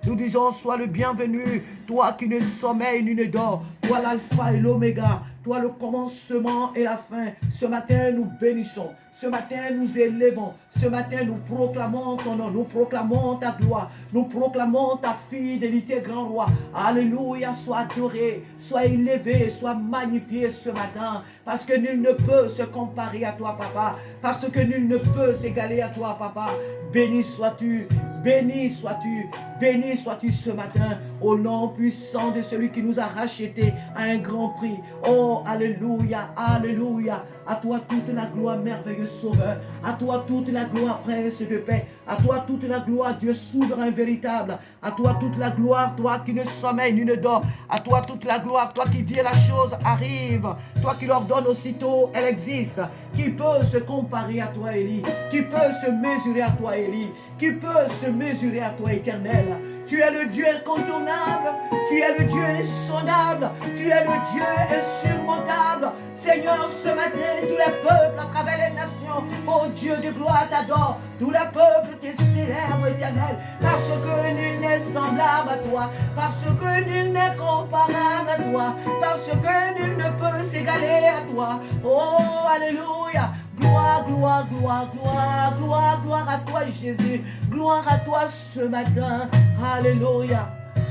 Nous disons, sois le bienvenu, toi qui ne sommeilles ni ne dors, toi l'alpha et l'oméga, toi le commencement et la fin. Ce matin, nous bénissons. Ce matin, nous élevons. Ce matin, nous proclamons ton nom. Nous proclamons ta gloire. Nous proclamons ta fidélité, grand roi. Alléluia, sois adoré, sois élevé, sois magnifié ce matin. Parce que nul ne peut se comparer à toi, papa. Parce que nul ne peut s'égaler à toi, papa. Béni sois-tu, béni sois-tu, béni sois-tu ce matin. Au nom puissant de celui qui nous a rachetés à un grand prix. Oh, alléluia, alléluia. À toi toute la gloire, merveilleux Sauveur. À toi toute la gloire, Prince de paix. À toi toute la gloire, Dieu souverain véritable. À toi toute la gloire, toi qui ne sommeilles ni ne dors. À toi toute la gloire, toi qui dis la chose arrive. Toi qui l'ordonne aussitôt, elle existe. Qui peut se comparer à toi, Élie? Qui peut se mesurer à toi, Élie? Qui peut se mesurer à toi, Éternel? Tu es le Dieu incontournable, tu es le Dieu insondable, tu es le Dieu insurmontable. Seigneur, ce matin, tous les peuples à travers les nations, oh Dieu de gloire t'adore. Tous les peuples te célèbrent, Éternel, parce que nul n'est semblable à toi, parce que nul n'est comparable à toi, parce que nul ne peut s'égaler à toi. Oh, alléluia. Gloire, gloire, gloire, gloire, gloire, gloire à toi Jésus. Gloire à toi ce matin. Alléluia.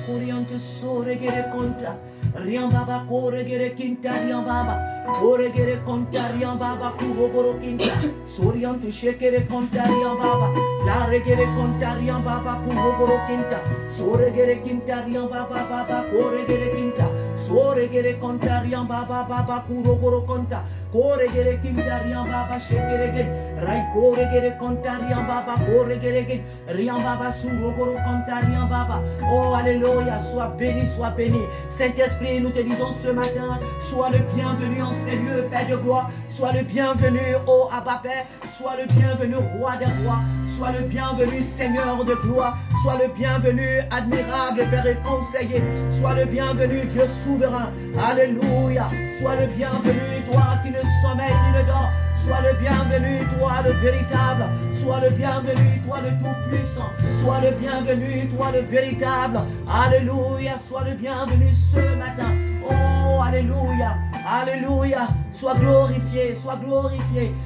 Oriente soregere conta. Riambaba koregere kinta riambaba. Koregere conta riambaba kurogoro kinta. Soriante shekere conta riambaba. La regere conta riambaba kurogoro kinta. Soregere kinta riambaba baba koregere kinta. Soregere conta riambaba baba kurogoro conta. Koregere kinta riambaba shekerege. Rai koregere conta riambaba koregere. Riambaba surogoro conta riambaba. Oh alléluia, sois béni, sois béni. Saint-Esprit, nous te disons ce matin, sois le bienvenu en ces lieux, Père de gloire. Sois le bienvenu, ô Abba Père. Sois le bienvenu, Roi des rois. Sois le bienvenu, Seigneur de gloire. Sois le bienvenu, admirable Père et conseiller. Sois le bienvenu, Dieu souverain. Alléluia. Sois le bienvenu, toi qui ne sommeille ni ne dors. Sois le bienvenu, toi le véritable. Sois le bienvenu, toi le tout-puissant. Sois le bienvenu, toi le véritable. Alléluia. Sois le bienvenu ce matin. Oh, alléluia. Alléluia. Sois glorifié,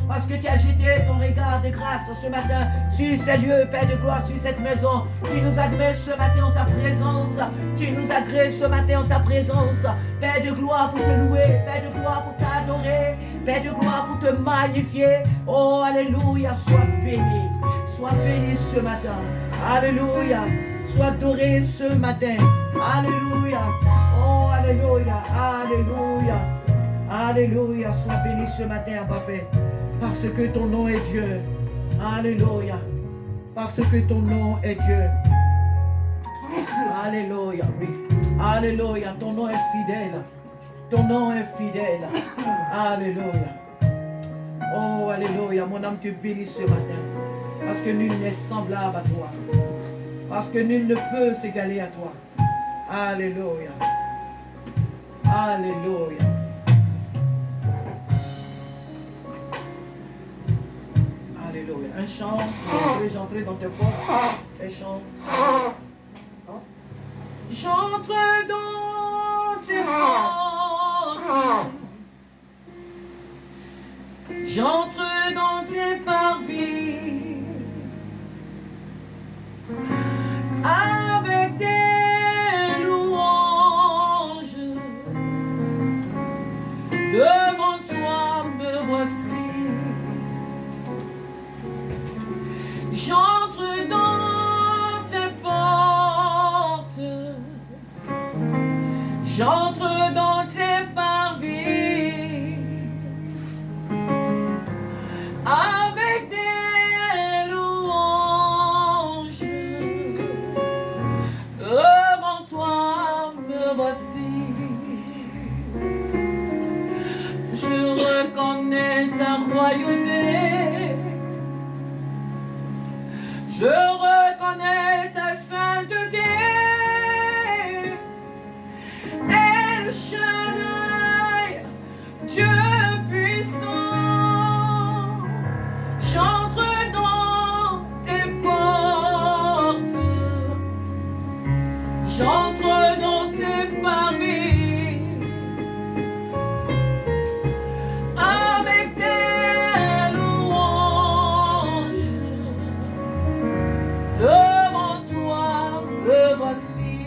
parce que tu as jeté ton regard de grâce ce matin sur ces lieux, Père de gloire, sur cette maison. Tu nous agrées ce matin en ta présence. Tu nous agrées ce matin en ta présence. Père de gloire pour te louer, Père de gloire pour t'adorer, Père de gloire pour te magnifier. Oh, alléluia, sois béni ce matin. Alléluia, sois adoré ce matin. Alléluia, oh, alléluia, alléluia. Alléluia, sois béni ce matin, Papa, parce que ton nom est Dieu. Alléluia, parce que ton nom est Dieu. Alléluia, oui. Alléluia, ton nom est fidèle. Ton nom est fidèle. Alléluia. Oh, alléluia, mon âme te bénit ce matin, parce que nul n'est semblable à toi. Parce que nul ne peut s'égaler à toi. Alléluia. Alléluia. Alléluia. Un chant, j'entrais dans tes portes. Un chant. J'entre dans tes portes. J'entre dans tes parvis. Avec des louanges. Devant toi me voici. J'entre dans tes portes, j'entre dans tes parvis, avec des louanges. Devant toi me voici. Je reconnais ta royauté. Je reconnais ta sainteté et J'entre dans tes parvis avec des louanges. Devant toi me voici.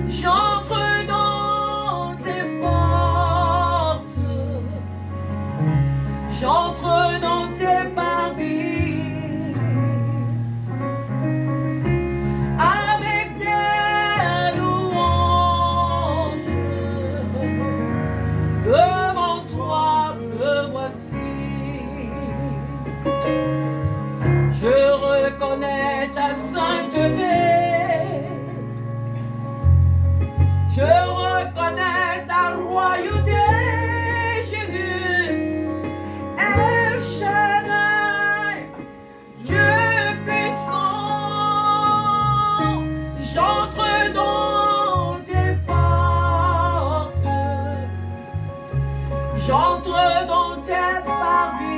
J'entre dans tes portes. J'entre dans tes parvis. Ta sainteté, je reconnais ta royauté, Jésus, El Shaddai, Dieu puissant. J'entre dans tes portes, j'entre dans tes parvis.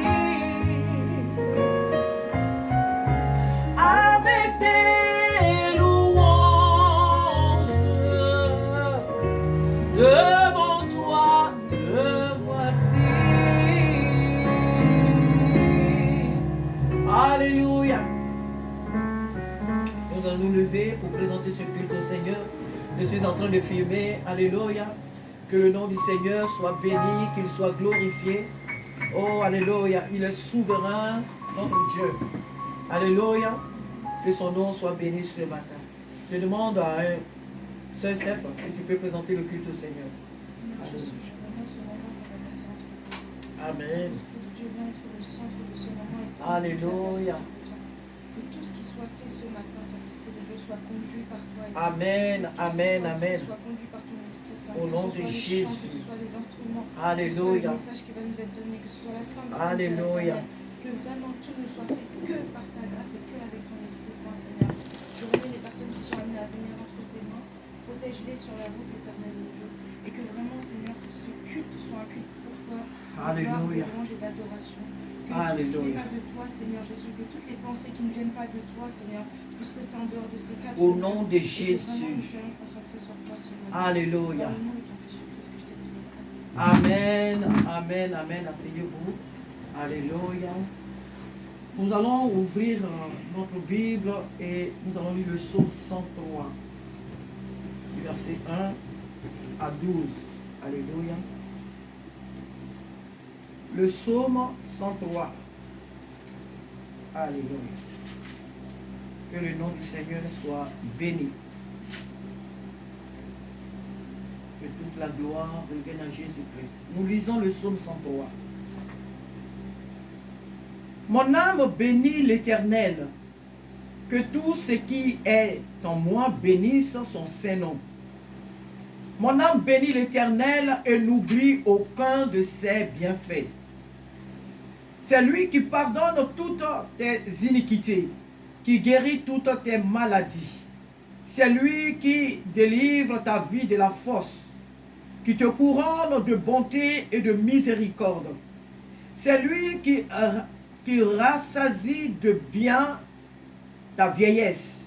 Devant toi, me voici. Alléluia. Nous allons nous lever pour présenter ce culte au Seigneur. Je suis en train de filmer. Alléluia. Que le nom du Seigneur soit béni, qu'il soit glorifié. Oh, alléluia. Il est souverain, notre Dieu. Alléluia. Que son nom soit béni ce matin. Je demande à un Sœur Steph, si tu peux présenter le culte au Seigneur. Amen. Alléluia. Que tout ce qui soit fait ce matin, Saint-Esprit de Dieu, soit conduit par toi. Amen, amen, amen. Soit conduit par ton Esprit Saint. Au nom de Jésus. Que ce soit les instruments. Alléluia. Que ce soit le message qui va nous être donné. Que ce soit la Sainte Alléluia. Que vraiment tout ne soit fait que par ta grâce et que avec ton Esprit Saint, Seigneur. Je remets les personnes qui sont amenées à venir entre tes mains. Protège-les sur la route éternelle de Dieu. Et que vraiment, Seigneur, que ce culte soit un culte pour toi. Alléluia. De louange et d'adoration. Que Alléluia. tout ce qui n'est pas de toi, Seigneur Jésus, que toutes les pensées qui ne viennent pas de toi, Seigneur, puissent rester en dehors de ces quatre. Au nom de et Jésus. Que vraiment nous soyons concentrés sur toi, Seigneur. Alléluia. C'est dans le nom de ton Fils Jésus-Christ que je t'ai prié. Amen, amen, amen. Asseyez-vous. Alléluia. Nous allons ouvrir notre Bible et nous allons lire le psaume 103, du verset 1 à 12. Alléluia. Le psaume 103. Alléluia. Que le nom du Seigneur soit béni. Que toute la gloire revienne à Jésus-Christ. Nous lisons le psaume 103. Mon âme bénit l'Éternel. Que tout ce qui est en moi bénisse son Saint-Nom. Mon âme bénit l'Éternel et n'oublie aucun de ses bienfaits. C'est lui qui pardonne toutes tes iniquités, qui guérit toutes tes maladies. C'est lui qui délivre ta vie de la fosse, qui te couronne de bonté et de miséricorde. C'est lui qui rassasie de bien ta vieillesse,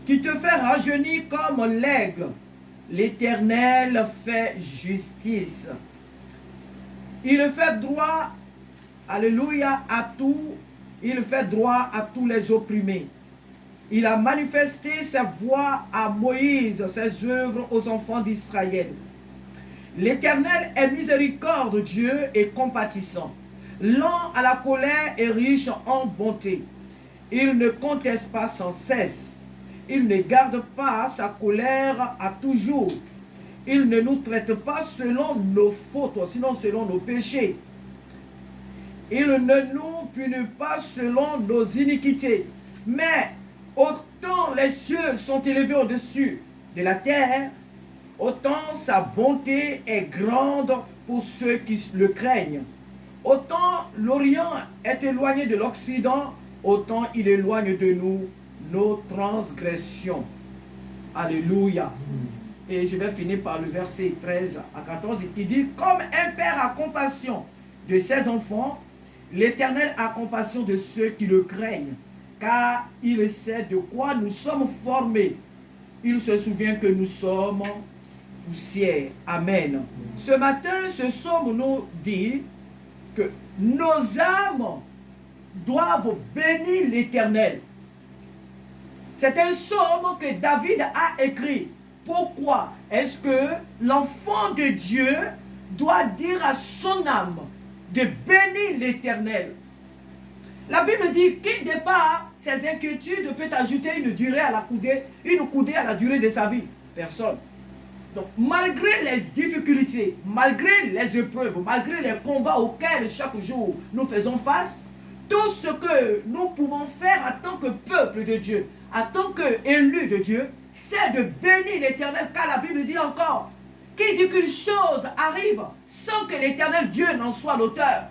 qui te fait rajeunir comme l'aigle. L'Éternel fait justice. Il fait droit, alléluia, à tout. Il fait droit à tous les opprimés. Il a manifesté sa voix à Moïse, ses œuvres aux enfants d'Israël. L'Éternel est miséricordieux et compatissant, lent à la colère et riche en bonté. Il ne conteste pas sans cesse. Il ne garde pas sa colère à toujours. Il ne nous traite pas selon nos fautes, sinon selon nos péchés. Il ne nous punit pas selon nos iniquités. Mais autant les cieux sont élevés au-dessus de la terre, autant sa bonté est grande pour ceux qui le craignent. Autant l'Orient est éloigné de l'Occident, autant il éloigne de nous nos transgressions. Alléluia. Et je vais finir par le verset 13 à 14 qui dit: comme un père a compassion de ses enfants, l'Éternel a compassion de ceux qui le craignent, car il sait de quoi nous sommes formés. Il se souvient que nous sommes poussière. Amen. Ce matin, ce psaume nous dit que nos âmes doivent bénir l'Éternel. C'est un psaume que David a écrit. Pourquoi est-ce que l'enfant de Dieu doit dire à son âme de bénir l'Éternel? La Bible dit qui départ ses inquiétudes peut ajouter une coudée à la durée de sa vie. Personne. Donc, malgré les difficultés, malgré les épreuves, malgré les combats auxquels chaque jour nous faisons face, tout ce que nous pouvons faire en tant que peuple de Dieu, en tant qu'élus de Dieu, c'est de bénir l'Éternel, car la Bible dit encore, qui dit qu'une chose arrive sans que l'Éternel Dieu n'en soit l'auteur.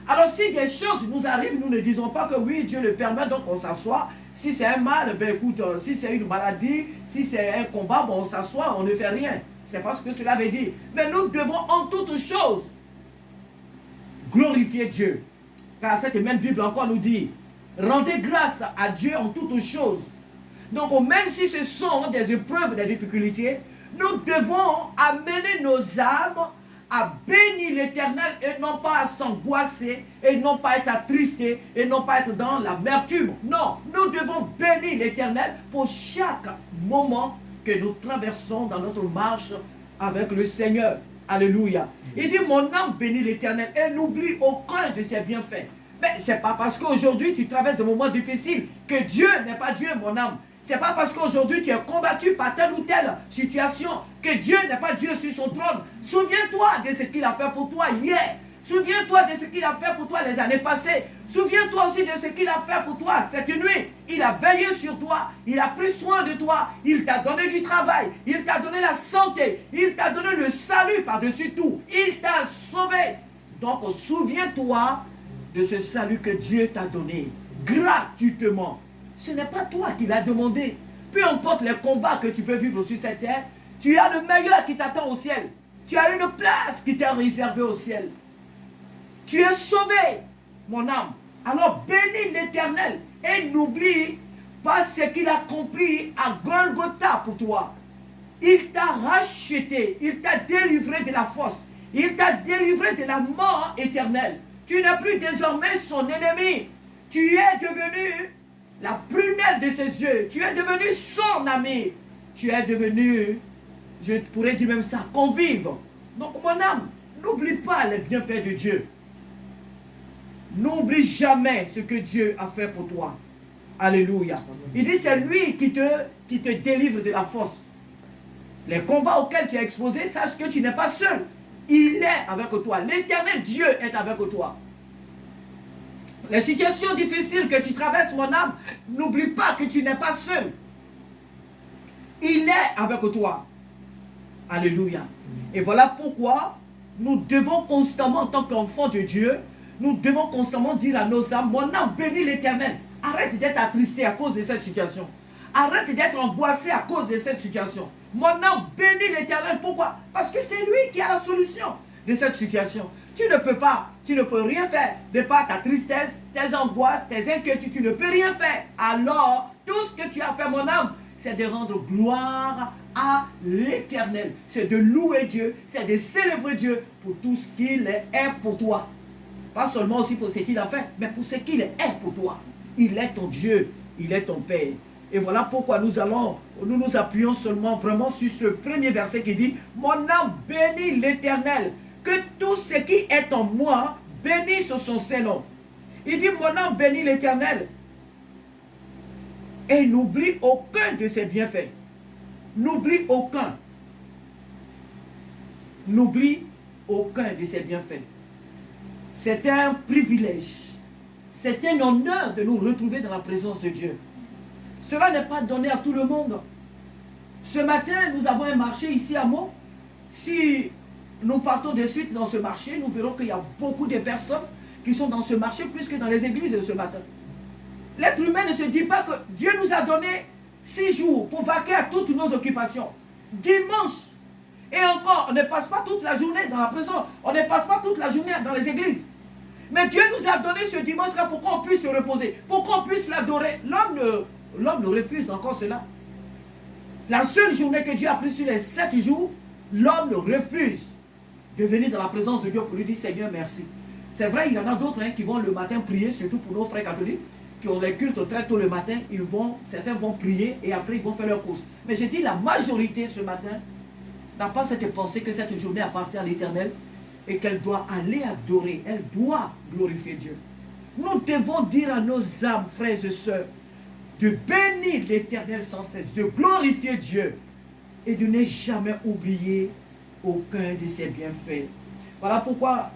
Alors si des choses nous arrivent, nous ne disons pas que oui, Dieu le permet, donc on s'assoit. Si c'est un mal, ben écoute, si c'est une maladie, si c'est un combat, bon, on s'assoit, on ne fait rien. C'est pas ce que cela veut dire. Mais nous devons en toutes choses glorifier Dieu. Car cette même Bible encore nous dit, rendez grâce à Dieu en toutes choses. Donc même si ce sont des épreuves, des difficultés, nous devons amener nos âmes à bénir l'Éternel et non pas à s'angoisser et non pas être attristé et non pas être dans l'amertume. Non, nous devons bénir l'Éternel pour chaque moment que nous traversons dans notre marche avec le Seigneur. Alléluia. Il dit, mon âme bénit l'Éternel et n'oublie aucun de ses bienfaits. Mais ce n'est pas parce qu'aujourd'hui tu traverses des moments difficiles que Dieu n'est pas Dieu, mon âme. Ce n'est pas parce qu'aujourd'hui tu es combattu par telle ou telle situation que Dieu n'est pas Dieu sur son trône. Souviens-toi de ce qu'il a fait pour toi hier. Souviens-toi de ce qu'il a fait pour toi les années passées. Souviens-toi aussi de ce qu'il a fait pour toi cette nuit. Il a veillé sur toi. Il a pris soin de toi. Il t'a donné du travail. Il t'a donné la santé. Il t'a donné le salut par-dessus tout. Il t'a sauvé. Donc souviens-toi de ce salut que Dieu t'a donné gratuitement. Ce n'est pas toi qui l'as demandé. Peu importe les combats que tu peux vivre sur cette terre, tu as le meilleur qui t'attend au ciel. Tu as une place qui t'est réservée au ciel. Tu es sauvé, mon âme. Alors bénis l'Éternel et n'oublie pas ce qu'il a accompli à Golgotha pour toi. Il t'a racheté, il t'a délivré de la fosse, il t'a délivré de la mort éternelle. Tu n'es plus désormais son ennemi. Tu es devenu la prunelle de ses yeux. Tu es devenu son ami. Tu es devenu, je pourrais dire même ça, convive. Donc mon âme, n'oublie pas les bienfaits de Dieu. N'oublie jamais ce que Dieu a fait pour toi. Alléluia. Il dit c'est lui qui te délivre de la fosse. Les combats auxquels tu es exposé, sache que tu n'es pas seul. Il est avec toi. L'Éternel Dieu est avec toi. Les situations difficiles que tu traverses, mon âme, n'oublie pas que tu n'es pas seul. Il est avec toi. Alléluia. Et voilà pourquoi nous devons constamment, en tant qu'enfants de Dieu, nous devons constamment dire à nos âmes, mon âme bénis l'Éternel. Arrête d'être attristé à cause de cette situation. Arrête d'être angoissé à cause de cette situation. Mon âme bénis l'Éternel. Pourquoi? Parce que c'est lui qui a la solution de cette situation. Tu ne peux rien faire de par ta tristesse, tes angoisses, tes inquiétudes. Tu ne peux rien faire. Alors, tout ce que tu as fait, mon âme, c'est de rendre gloire à l'Éternel. C'est de louer Dieu, c'est de célébrer Dieu pour tout ce qu'il est pour toi. Pas seulement aussi pour ce qu'il a fait, mais pour ce qu'il est pour toi. Il est ton Dieu, il est ton Père. Et voilà pourquoi nous nous appuyons seulement vraiment sur ce premier verset qui dit « Mon âme bénit l'Éternel, que tout ce qui est en moi bénisse son Saint-Nom. » Il dit « Mon âme bénit l'Éternel et n'oublie aucun de ses bienfaits. » N'oublie aucun. N'oublie aucun de ses bienfaits. C'est un privilège. C'est un honneur de nous retrouver dans la présence de Dieu. Cela n'est pas donné à tout le monde. Ce matin, nous avons un marché ici à Meaux. Si nous partons de suite dans ce marché, nous verrons qu'il y a beaucoup de personnes qui sont dans ce marché plus que dans les églises ce matin. L'être humain ne se dit pas que Dieu nous a donné 6 jours pour vaquer à toutes nos occupations. Dimanche. Et encore, on ne passe pas toute la journée dans la prison. On ne passe pas toute la journée dans les églises. Mais Dieu nous a donné ce dimanche-là pour qu'on puisse se reposer, pour qu'on puisse l'adorer. L'homme ne refuse encore cela. La seule journée que Dieu a pris sur les 7 jours, l'homme refuse de venir dans la présence de Dieu pour lui dire Seigneur, merci. C'est vrai, il y en a d'autres qui vont le matin prier, surtout pour nos frères catholiques, qui ont les cultes très tôt le matin, certains vont prier et après ils vont faire leurs courses. Mais je dis la majorité ce matin n'a pas cette pensée que cette journée appartient à l'Éternel et qu'elle doit aller adorer, elle doit glorifier Dieu. Nous devons dire à nos âmes, frères et sœurs, de bénir l'Éternel sans cesse, de glorifier Dieu et de ne jamais oublier aucun de ses bienfaits. Voilà pourquoi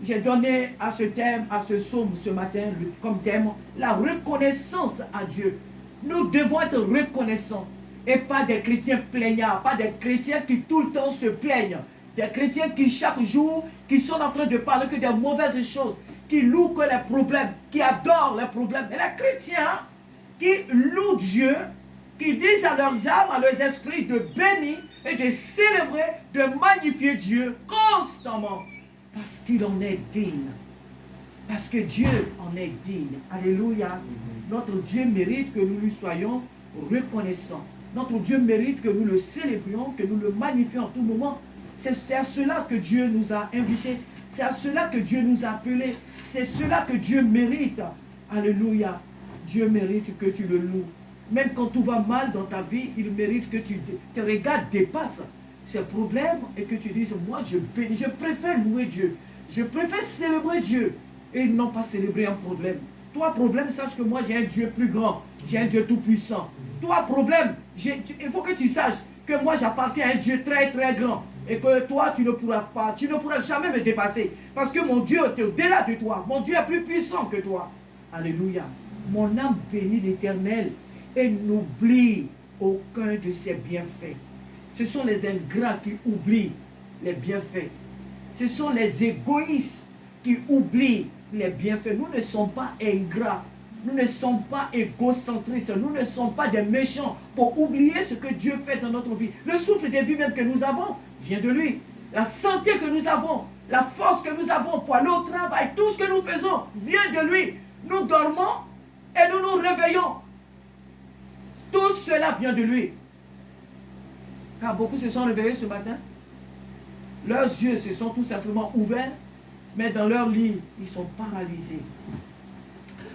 j'ai donné à ce thème, à ce psaume ce matin, comme thème, la reconnaissance à Dieu. Nous devons être reconnaissants et pas des chrétiens plaignards, pas des chrétiens qui tout le temps se plaignent, des chrétiens qui chaque jour, qui sont en train de parler que des mauvaises choses, qui louent que les problèmes, qui adorent les problèmes. Mais les chrétiens qui louent Dieu, qui disent à leurs âmes, à leurs esprits de bénir et de célébrer, de magnifier Dieu constamment. Parce qu'il en est digne. Parce que Dieu en est digne. Alléluia. Notre Dieu mérite que nous lui soyons reconnaissants. Notre Dieu mérite que nous le célébrions, que nous le magnifions en tout moment. C'est à cela que Dieu nous a invités. C'est à cela que Dieu nous a appelés. C'est cela que Dieu mérite. Alléluia. Dieu mérite que tu le loues. Même quand tout va mal dans ta vie, il mérite que tes regards dépassent ces problèmes et que tu dises, moi je bénis, je préfère louer Dieu. Je préfère célébrer Dieu et non pas célébrer un problème. Toi, problème, sache que moi j'ai un Dieu plus grand. J'ai un Dieu tout puissant. Toi, problème, il faut que tu saches que moi j'appartiens à un Dieu très très grand. Et que toi, tu ne pourras jamais me dépasser. Parce que mon Dieu est au-delà de toi. Mon Dieu est plus puissant que toi. Alléluia. Mon âme bénit l'Éternel et n'oublie aucun de ses bienfaits. Ce sont les ingrats qui oublient les bienfaits. Ce sont les égoïstes qui oublient les bienfaits. Nous ne sommes pas ingrats. Nous ne sommes pas égocentristes. Nous ne sommes pas des méchants pour oublier ce que Dieu fait dans notre vie. Le souffle de vie même que nous avons vient de lui. La santé que nous avons, la force que nous avons pour aller au travail, tout ce que nous faisons vient de lui. Nous dormons et nous nous réveillons. Tout cela vient de lui. Car beaucoup se sont réveillés ce matin. Leurs yeux se sont tout simplement ouverts, mais dans leur lit, ils sont paralysés.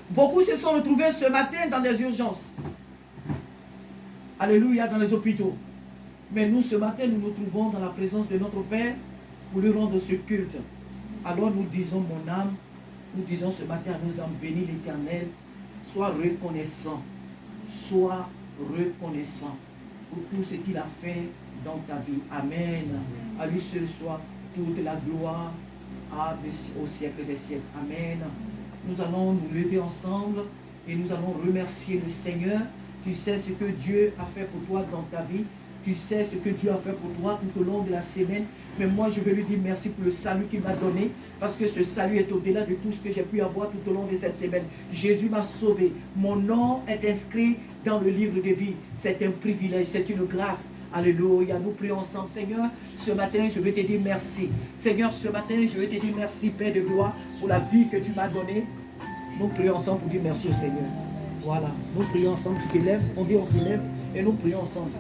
Beaucoup se sont retrouvés ce matin dans des urgences. Alléluia, dans les hôpitaux. Mais nous, ce matin, nous nous trouvons dans la présence de notre Père pour lui rendre ce culte. Alors nous disons, mon âme, nous disons ce matin à nos âmes, bénis l'Éternel, sois reconnaissant. Sois reconnaissant pour tout ce qu'il a fait dans ta vie. Amen. À lui seul soit toute la gloire au siècle des siècles. Amen. Nous allons nous lever ensemble et nous allons remercier le Seigneur. Tu sais ce que Dieu a fait pour toi dans ta vie. Tu sais ce que Dieu a fait pour toi tout au long de la semaine. Mais moi, je veux lui dire merci pour le salut qu'il m'a donné. Parce que ce salut est au-delà de tout ce que j'ai pu avoir tout au long de cette semaine. Jésus m'a sauvé. Mon nom est inscrit dans le livre de vie. C'est un privilège, c'est une grâce. Alléluia. Nous prions ensemble. Seigneur, ce matin, je veux te dire merci. Seigneur, ce matin, je veux te dire merci, Père de gloire, pour la vie que tu m'as donnée. Nous prions ensemble pour dire merci au Seigneur. Voilà. Nous prions ensemble. Tu te lèves. On dit on se lève et nous prions ensemble.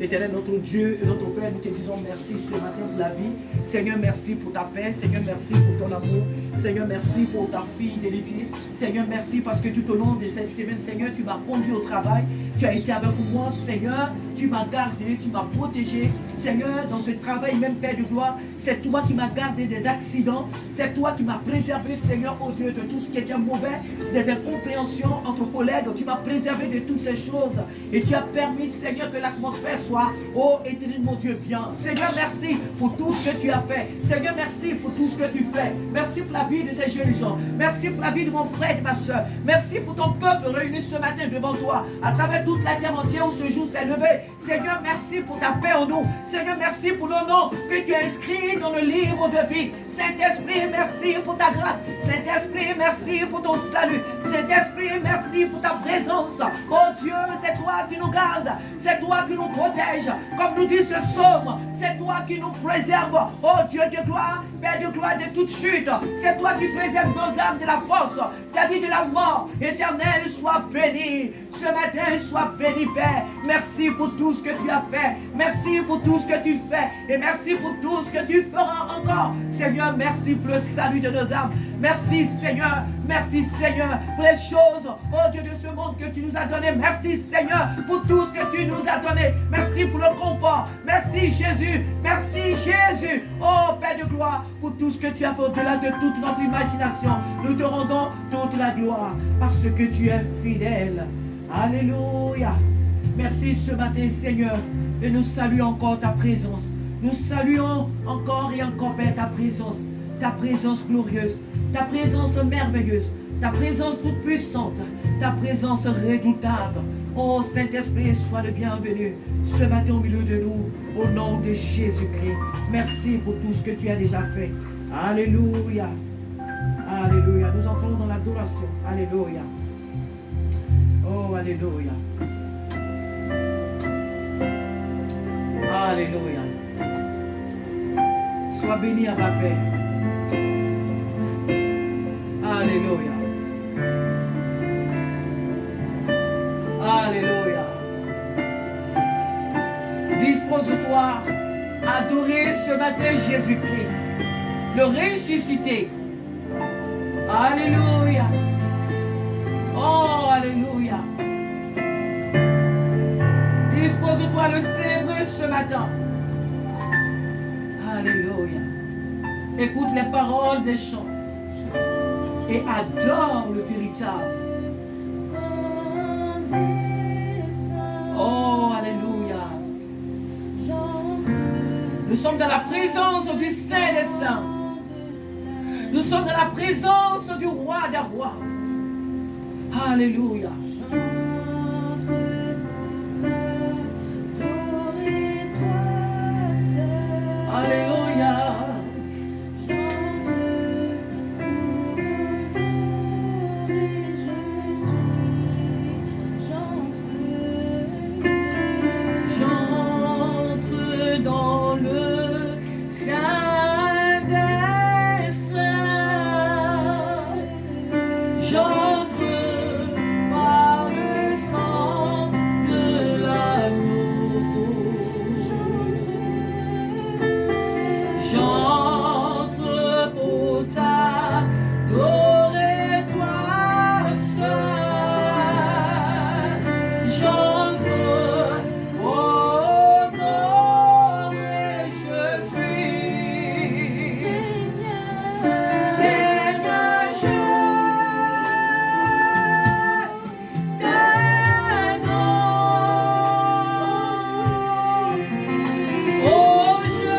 Éternel, notre Dieu et notre Père, nous te disons merci ce matin pour la vie. Seigneur, merci pour ta paix. Seigneur, merci pour ton amour. Seigneur, merci pour ta fidélité. Seigneur, merci parce que tout au long de cette semaine, Seigneur, tu m'as conduit au travail. Tu as été avec moi, Seigneur. Tu m'as gardé, tu m'as protégé. Seigneur, dans ce travail, même Père de gloire, c'est toi qui m'as gardé des accidents. C'est toi qui m'as préservé, Seigneur, au Dieu, de tout ce qui était mauvais, des incompréhensions entre collègues. Tu m'as préservé de toutes ces choses. Et tu as permis, Seigneur, que l'atmosphère soit, oh éternel, mon Dieu, bien. Seigneur, merci pour tout ce que tu as fait. Seigneur, merci pour tout ce que tu fais. Merci pour la vie de ces jeunes gens. Merci pour la vie de mon frère et de ma soeur. Merci pour ton peuple réuni ce matin devant toi, à travers toute la terre entière où ce jour s'est levé. Seigneur, merci pour ta paix en nous. Seigneur, merci pour le nom que tu as inscrit dans le livre de vie. Saint-Esprit, merci pour ta grâce. Saint-Esprit, merci pour ton salut. Saint-Esprit, merci pour ta présence. Oh Dieu, c'est toi qui nous gardes. C'est toi qui nous protège. Comme nous dit ce psaume, c'est toi toi qui nous préserves. Oh Dieu de gloire, Père de gloire de toute chute. C'est toi qui préserves nos âmes de la force, c'est-à-dire de la mort. Éternel, sois béni. Ce matin, sois béni, Père. Merci pour tout ce que tu as fait. Merci pour tout ce que tu fais. Et merci pour tout ce que tu feras encore. Seigneur, merci pour le salut de nos âmes. Merci, Seigneur. Merci, Seigneur, pour les choses, oh Dieu de ce monde que tu nous as donné. Merci, Seigneur, pour tout ce que tu nous as donné. Merci pour le confort. Merci, Jésus. Merci, Jésus. Oh, Père de gloire, pour tout ce que tu as fait au-delà de toute notre imagination. Nous te rendons toute la gloire parce que tu es fidèle. Alléluia. Merci ce matin, Seigneur, et nous saluons encore ta présence. Nous saluons encore et encore, Père, ta présence glorieuse, ta présence merveilleuse, ta présence toute puissante, ta présence redoutable. Oh Saint-Esprit, sois le bienvenu ce matin au milieu de nous, au nom de Jésus-Christ. Merci pour tout ce que tu as déjà fait. Alléluia. Alléluia. Nous entrons dans l'adoration. Alléluia. Oh, alléluia. Alléluia. Sois béni à ma Père. Alléluia. Alléluia. Dispose-toi à adorer ce matin Jésus-Christ, le ressuscité. Alléluia. Oh, alléluia. Dispose-toi à le célébrer ce matin. Alléluia. Écoute les paroles des chants et adore le véritable. Oh, alléluia. Nous sommes dans la présence du Saint des Saints. Nous sommes dans la présence du Roi des Rois. Alléluia. Alléluia. J'entre dans le Saint des Saints. J'entre par le sang de l'agneau. J'entre pour t'adorer, toi seul. J'entre au nom et je suis Seigneur, je t'adore. Oh, Seigneur.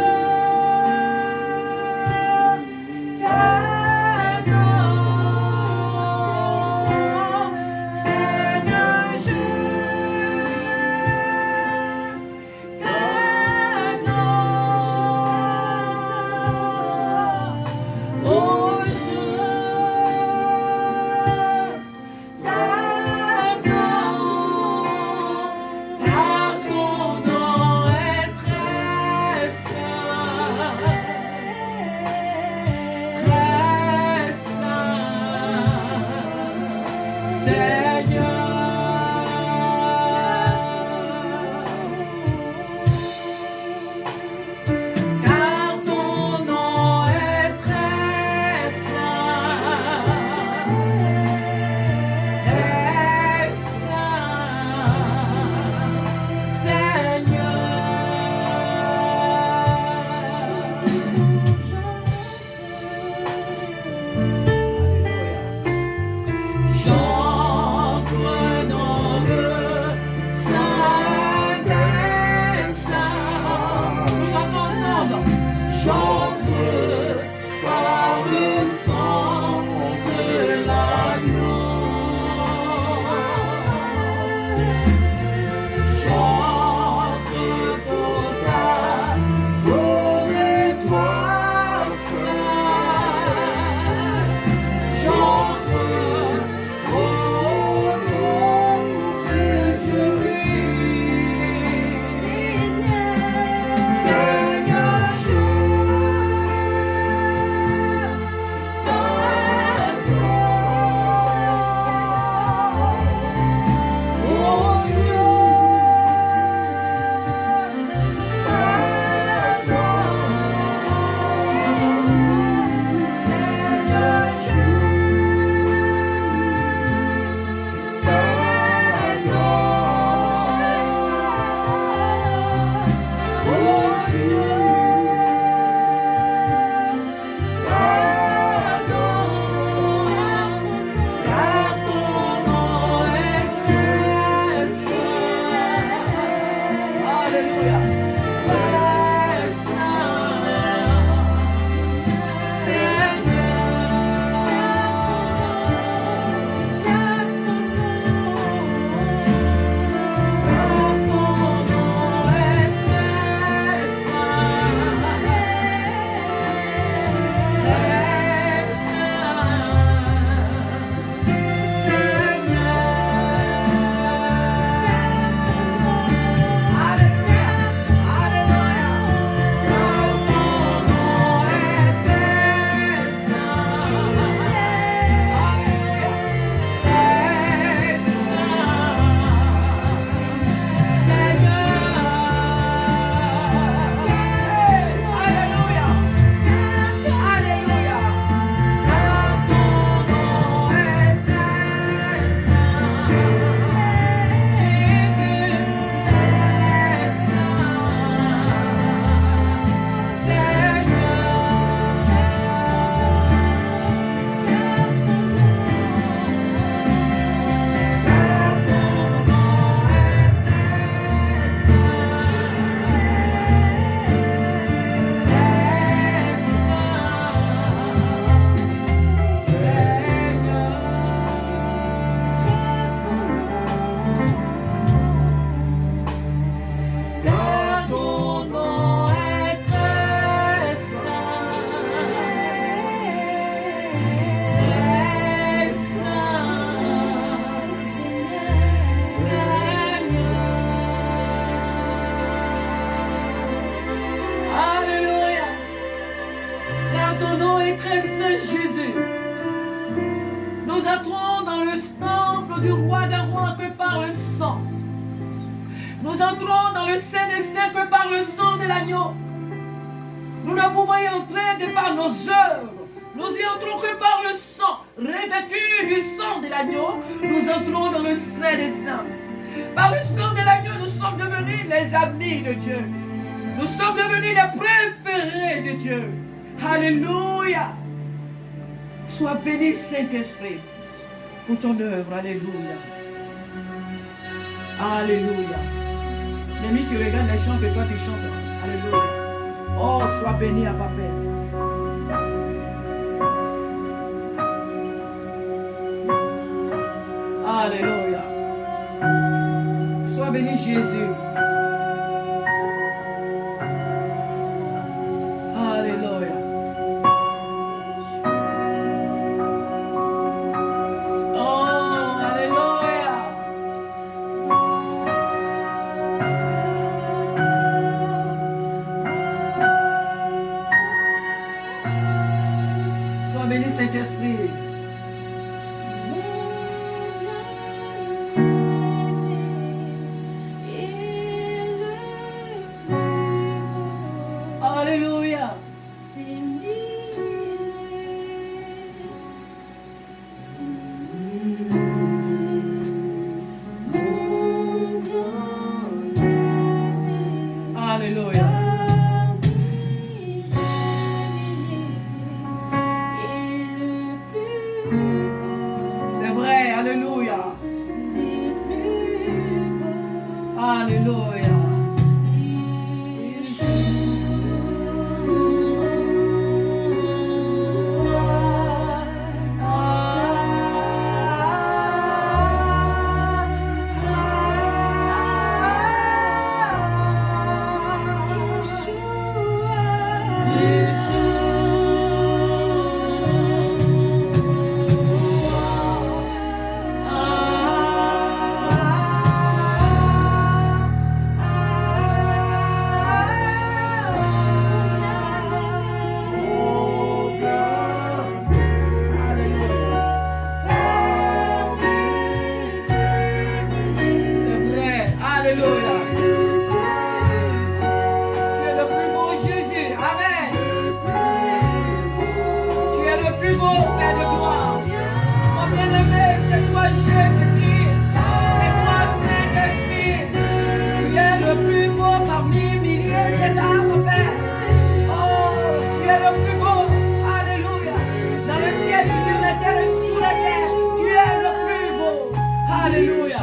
Nous entrons dans le Saint des Saints que par le sang de l'agneau. Nous ne pouvons y entrer que par nos œuvres. Nous y entrons que par le sang, revêtu du sang de l'agneau. Nous entrons dans le Saint des Saints. Par le sang de l'agneau, nous sommes devenus les amis de Dieu. Nous sommes devenus les préférés de Dieu. Alléluia. Sois béni, Saint-Esprit, pour ton œuvre. Alléluia. Alléluia. J'ai mis que regarde les chants que toi tu chantes. Alléluia. Oh, sois béni à Papa. Alléluia. Sois béni, Jésus. Alléluia. Oh, alléluia. Sois béni, Saint-Esprit. Alléluia. Alléluia. C'est vrai, alléluia. Alléluia. Alléluia.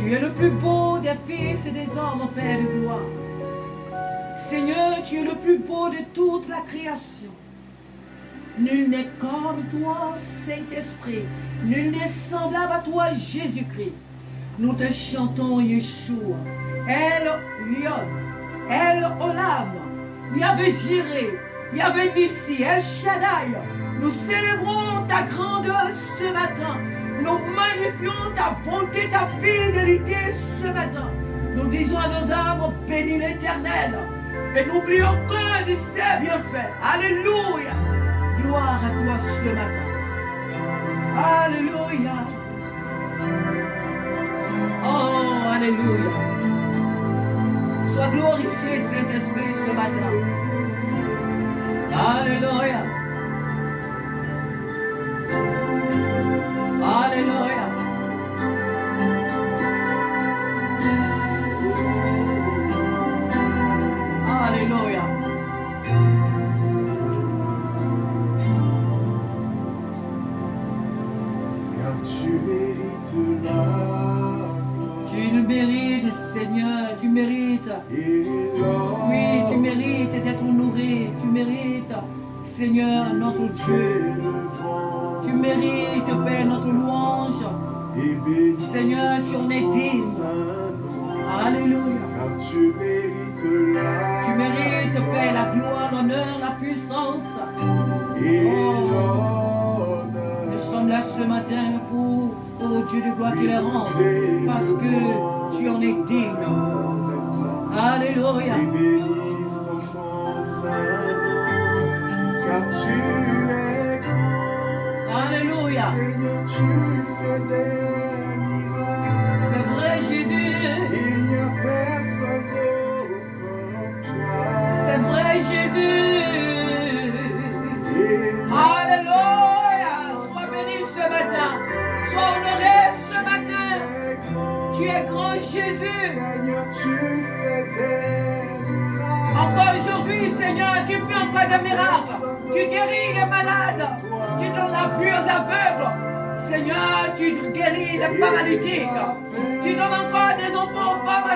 Tu es le plus beau des fils et des hommes, Père de gloire. Seigneur, tu es le plus beau de toute la création. Nul n'est comme toi, Saint-Esprit. Nul n'est semblable à toi, Jésus-Christ. Nous te chantons, Yeshua. El Lion, El Olam, Yahvé Jireh, Yahvé Nissi, El Shaddai. Nous célébrons ta grandeur ce matin. Nous magnifions ta bonté, ta fidélité ce matin. Nous disons à nos âmes, bénis l'Éternel. Et n'oublions que de ses bienfaits. Alléluia. Gloire à toi ce matin. Alléluia. Oh, alléluia. Sois glorifié, Saint-Esprit, ce matin. Alléluia. Alléluia. Alléluia. Car tu mérites la gloire. Tu le mérites, Seigneur, tu mérites. Et Oui, tu mérites d'être nourri. Tu mérites, Seigneur, notre Dieu. Tu mérites, Père, notre louange. Seigneur, tu en es digne. Alléluia. Car tu mérites la Tu mérites, Père, la gloire, l'honneur, la puissance. et Oh, l'honneur. nous sommes là ce matin pour, oh Dieu de gloire, qui les rend. Parce que tu en es digne. Alléluia. Et bénis son saint nom, car tu es grand. Alléluia. Seigneur, tu fais des miracles. C'est vrai, Jésus. Il n'y a personne comme toi. C'est vrai, Jésus. Et Alléluia. Sois béni ce matin. Sois honoré ce matin. Tu es grand, Jésus. Seigneur, tu fais des miracles. Encore aujourd'hui, Seigneur, tu fais encore des miracles. Tu guéris les malades. Tu donnes la vue aux aveugles. Seigneur, tu guéris les paralytiques. Tu donnes encore des enfants aux femmes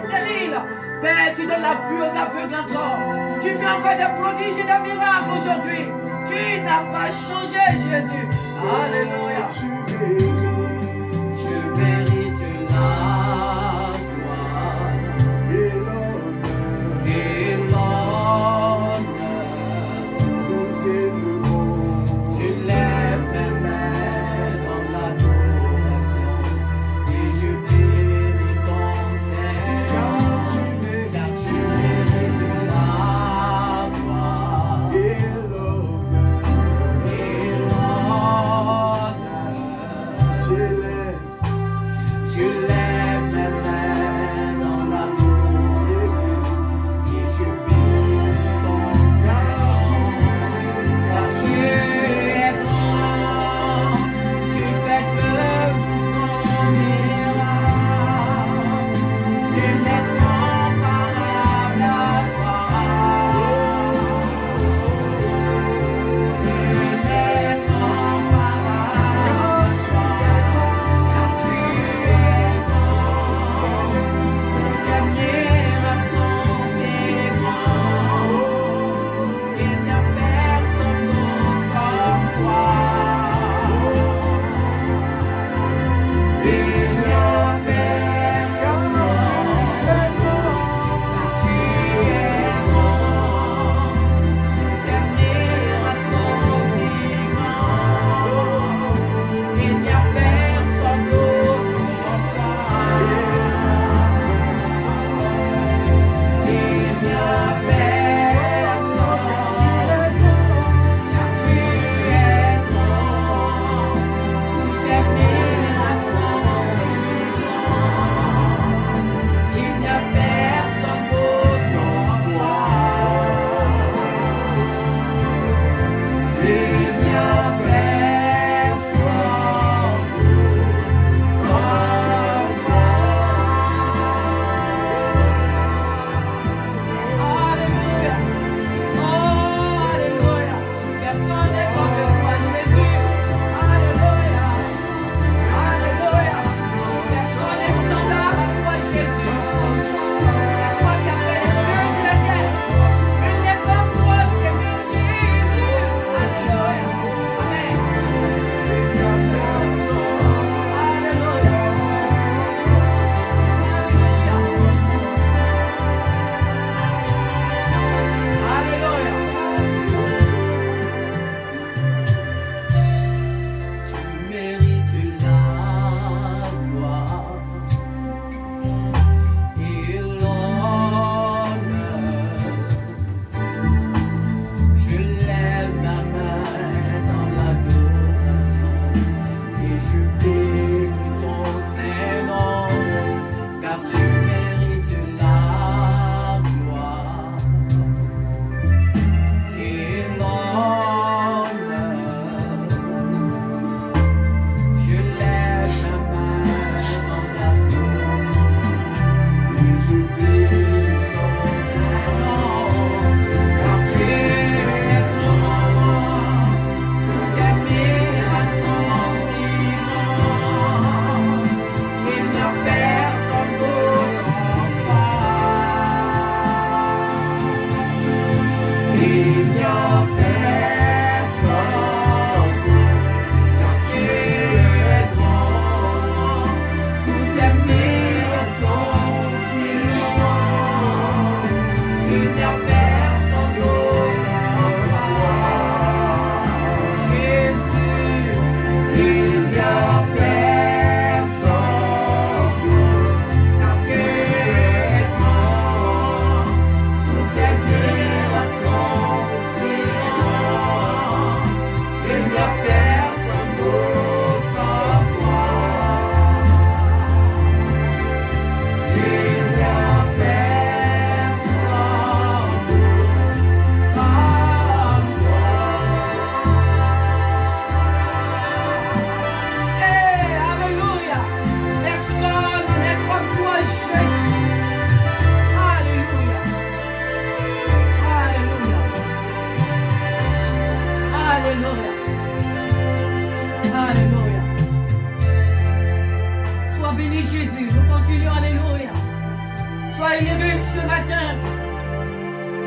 stériles. Père, tu donnes la vue aux aveugles encore. Tu fais encore des prodiges et des miracles aujourd'hui. Tu n'as pas changé, Jésus. Alléluia. Tu mérites Tu mérites la gloire et l'honneur. et l'honneur. Nous élevons. Je lève mes mains dans l'adoration et je bénis ton Seigneur. Car tu mérites la gloire Et l'honneur. et l'honneur.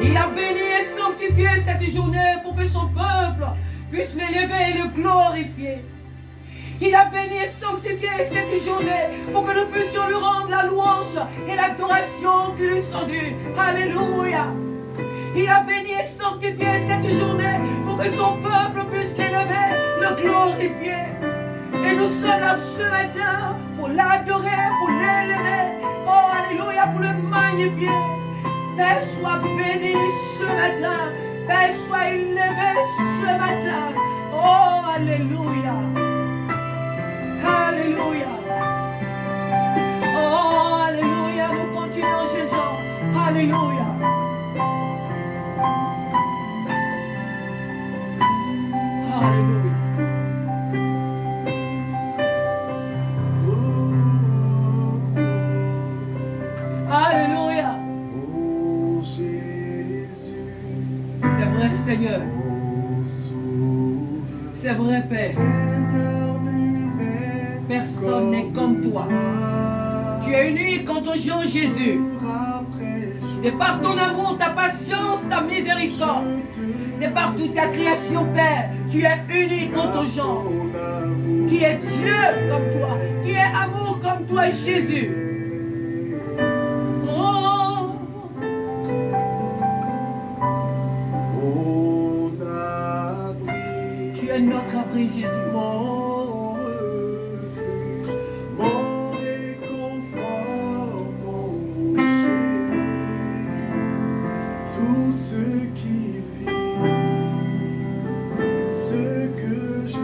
Il a béni et sanctifié cette journée pour que son peuple puisse l'élever et le glorifier. Il a béni et sanctifié cette journée pour que nous puissions lui rendre la louange et l'adoration qui lui sont dues. Alléluia. Il a béni et sanctifié cette journée pour que son peuple puisse l'élever, le glorifier. Et nous sommes là ce matin pour l'adorer, pour l'élever. Oh, alléluia, pour le magnifier. Père, sois béni ce matin. Père, sois élevé ce matin. Oh, alléluia. Alléluia. Oh, alléluia. Nous continuons, Jésus. Alléluia. Alléluia. Alléluia. Oh Jésus, C'est vrai, Seigneur. oh Sauveur, C'est vrai, Père. Seigneur, nul n'est Personne n'est comme toi. Tu es unique en ton Jean Jésus. jour après jour. De par ton amour, ta patience, ta miséricorde. De par toute ta création, Père, tu es unique en ton genre. Qui est Dieu comme toi. Qui est amour comme toi, Jésus. Oh. Mon abri, Tu es notre abri, Jésus. mon refuge, mon réconfort, mon rocher. Tout ce qui vit, ce que je suis,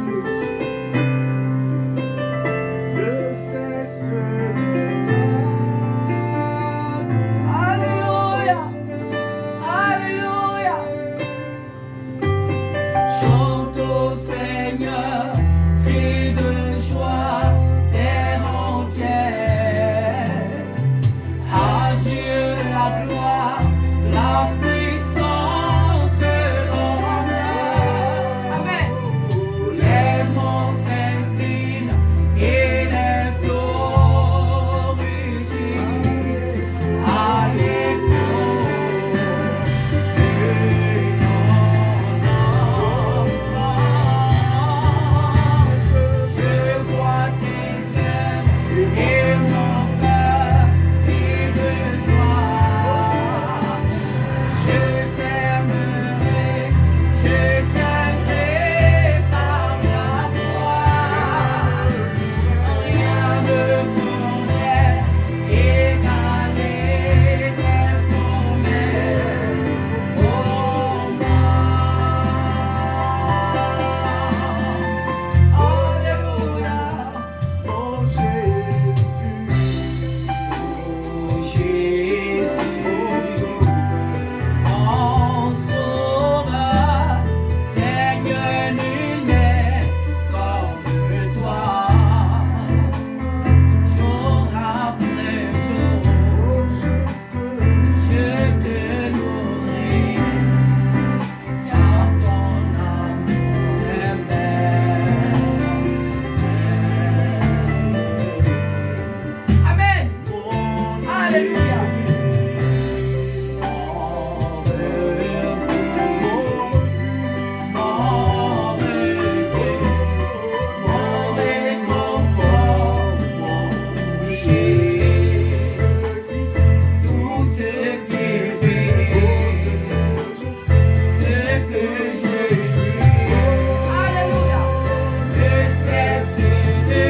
ne cesse de Alléluia. Alléluia. Chante au Seigneur, crie de joie, terre entière. À Dieu la gloire, la puissance, l'honneur. Amen. Les monts s'inclinent et les flots rugissent à l'écho de ton enfant. Je vois tes œuvres et mon cœur crie de joie. Je t'aimerai, je tiendrai par la foi. Rien ne pourrait égaler tes promesses. Oh, alléluia. Oh Jésus, Oh, Jésus. oh Sauveur, En sauveur, Seigneur, nul n'est comme toi. Jour après jour, je te louerai, car ton amour est belle. Amen. Alléluia. Mon refuge, mon réconfort, mon rocher. Tout ce qui fait, ce que je suis. Alléluia. Ne cesse de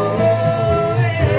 t'adorer.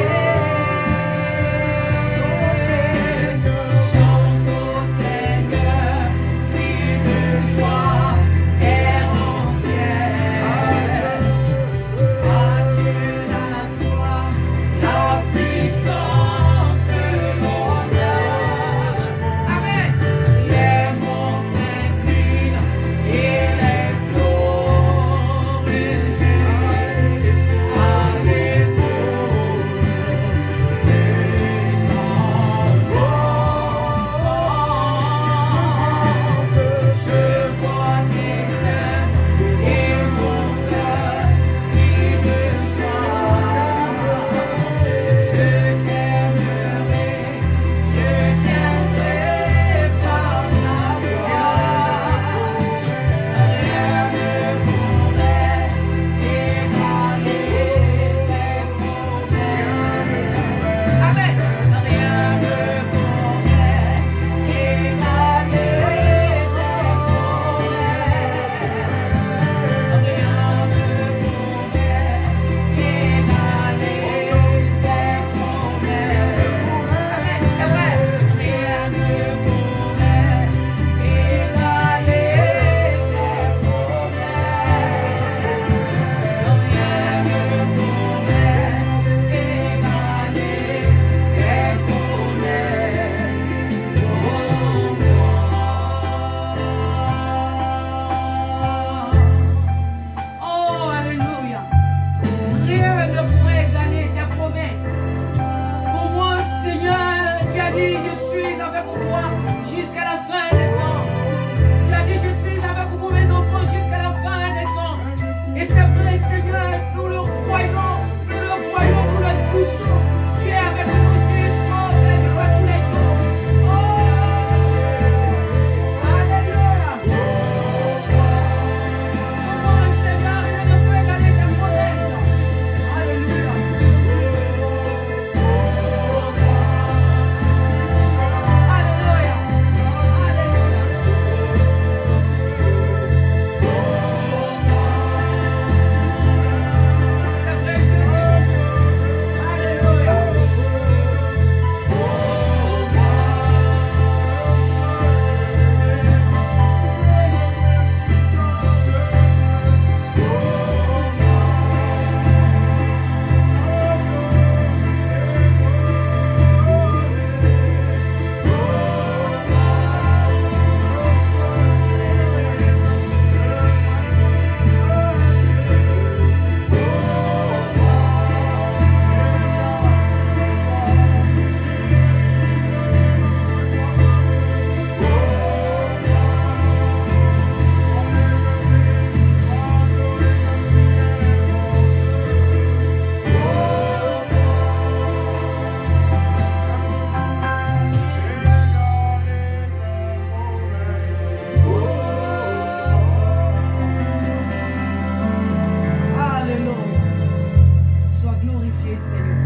Seigneur.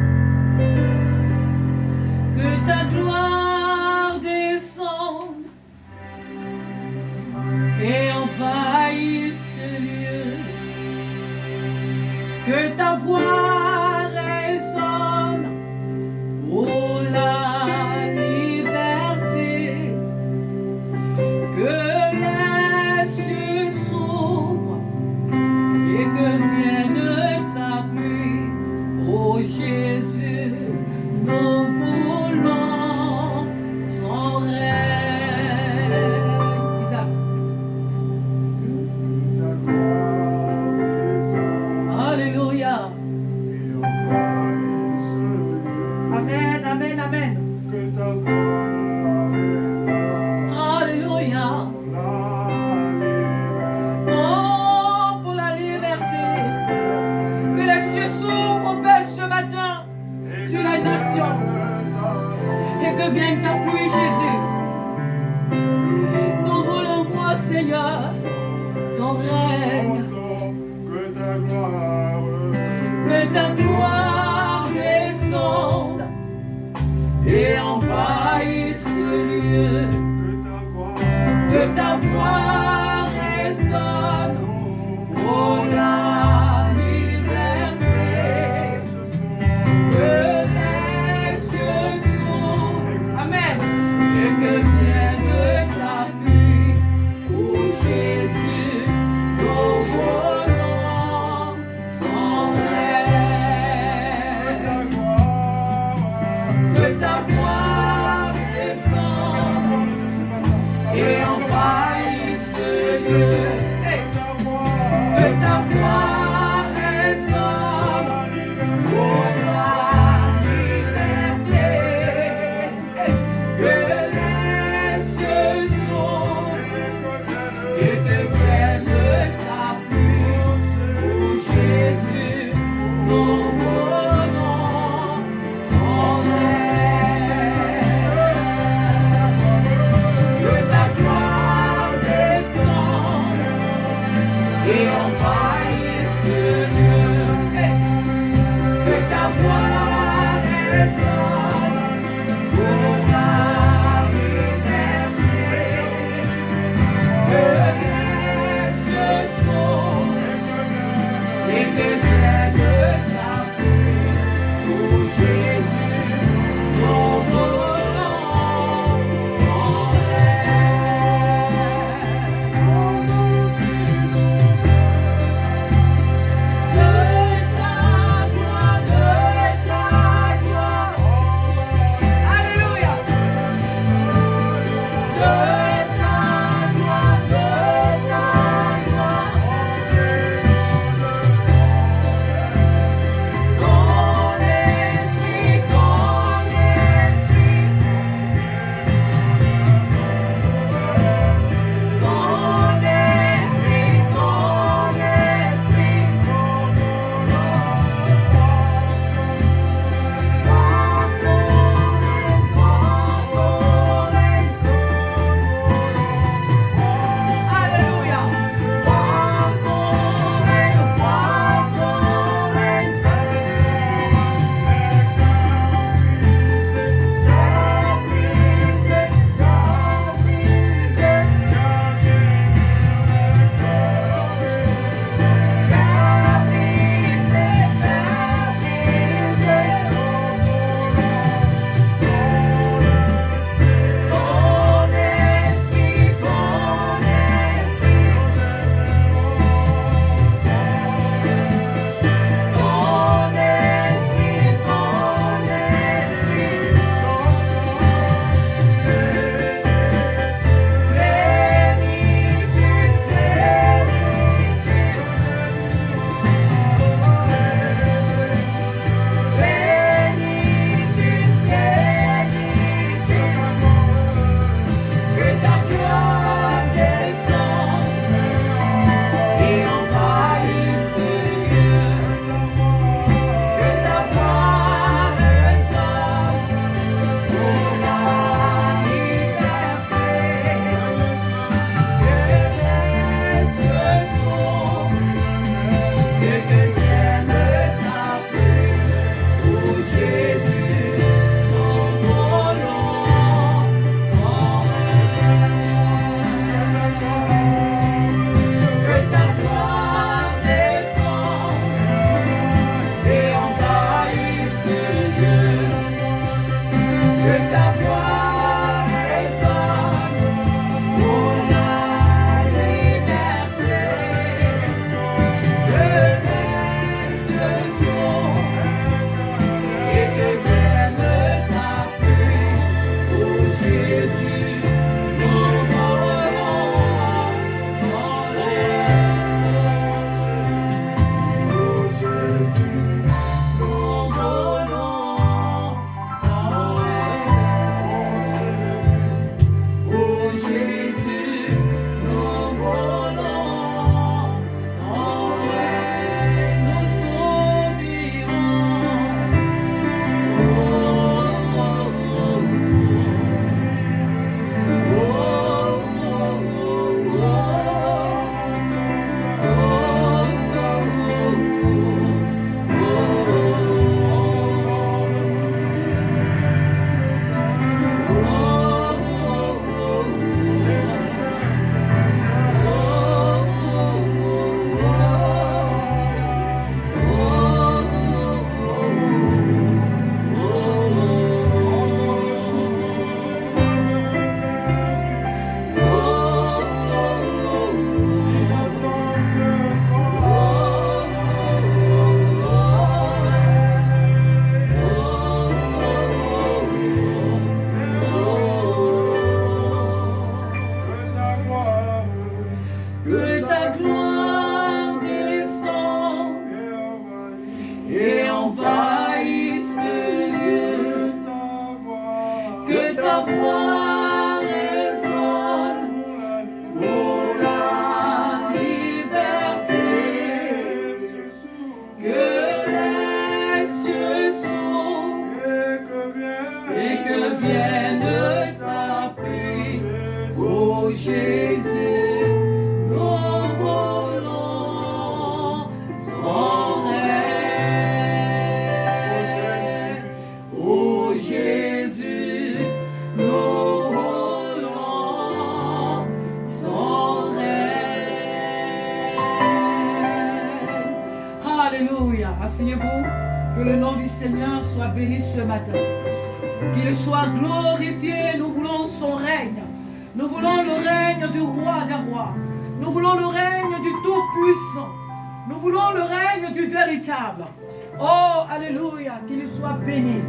Que ta gloire descende et envahisse ce lieu. Que ta voix résonne pour la liberté. Que les cieux s'ouvrent et que vienne ta pluie. Oh Jésus, nous voulons ton règne. Isaac. Ta gloire descend Alléluia. et envahisse ce lieu. Amen, amen, amen. Que ta voix résonne Alléluia. pour la liberté. Oh, pour la liberté. Que les cieux s'ouvrent, Père, ce matin sur la nation. Et que vienne ta pluie, Jésus. Nous voulons voir, Seigneur, ton règne. Que ta gloire Que ta gloire descende et envahisse ce lieu. Que ta voix résonne pour la liberté. Que les cieux s'ouvrent. Amen. Et que vienne ta pluie. Oh Jésus, nous voulons ton règne. Que ta gloire descende et envahisse ce lieu. Hey. Que ta voix résonne pour la liberté. Hey. Que les cieux s'ouvrent et que vienne ta pluie. Oh Jésus, nous voulons ton règne. Que ta gloire descende et envahisse ce lieu. Hey. Que ta voix résonne pour la liberté. Que les cieux s'ouvrent et que vienne ta pluie. Oh Jésus, nous voulons ton Alléluia. Asseyez-vous, que le nom du Seigneur soit béni ce matin. Qu'il soit glorifié, nous voulons son règne. Nous voulons le règne du roi des rois. Nous voulons le règne du Tout-Puissant. Nous voulons le règne du véritable. Oh, alléluia, qu'il soit béni.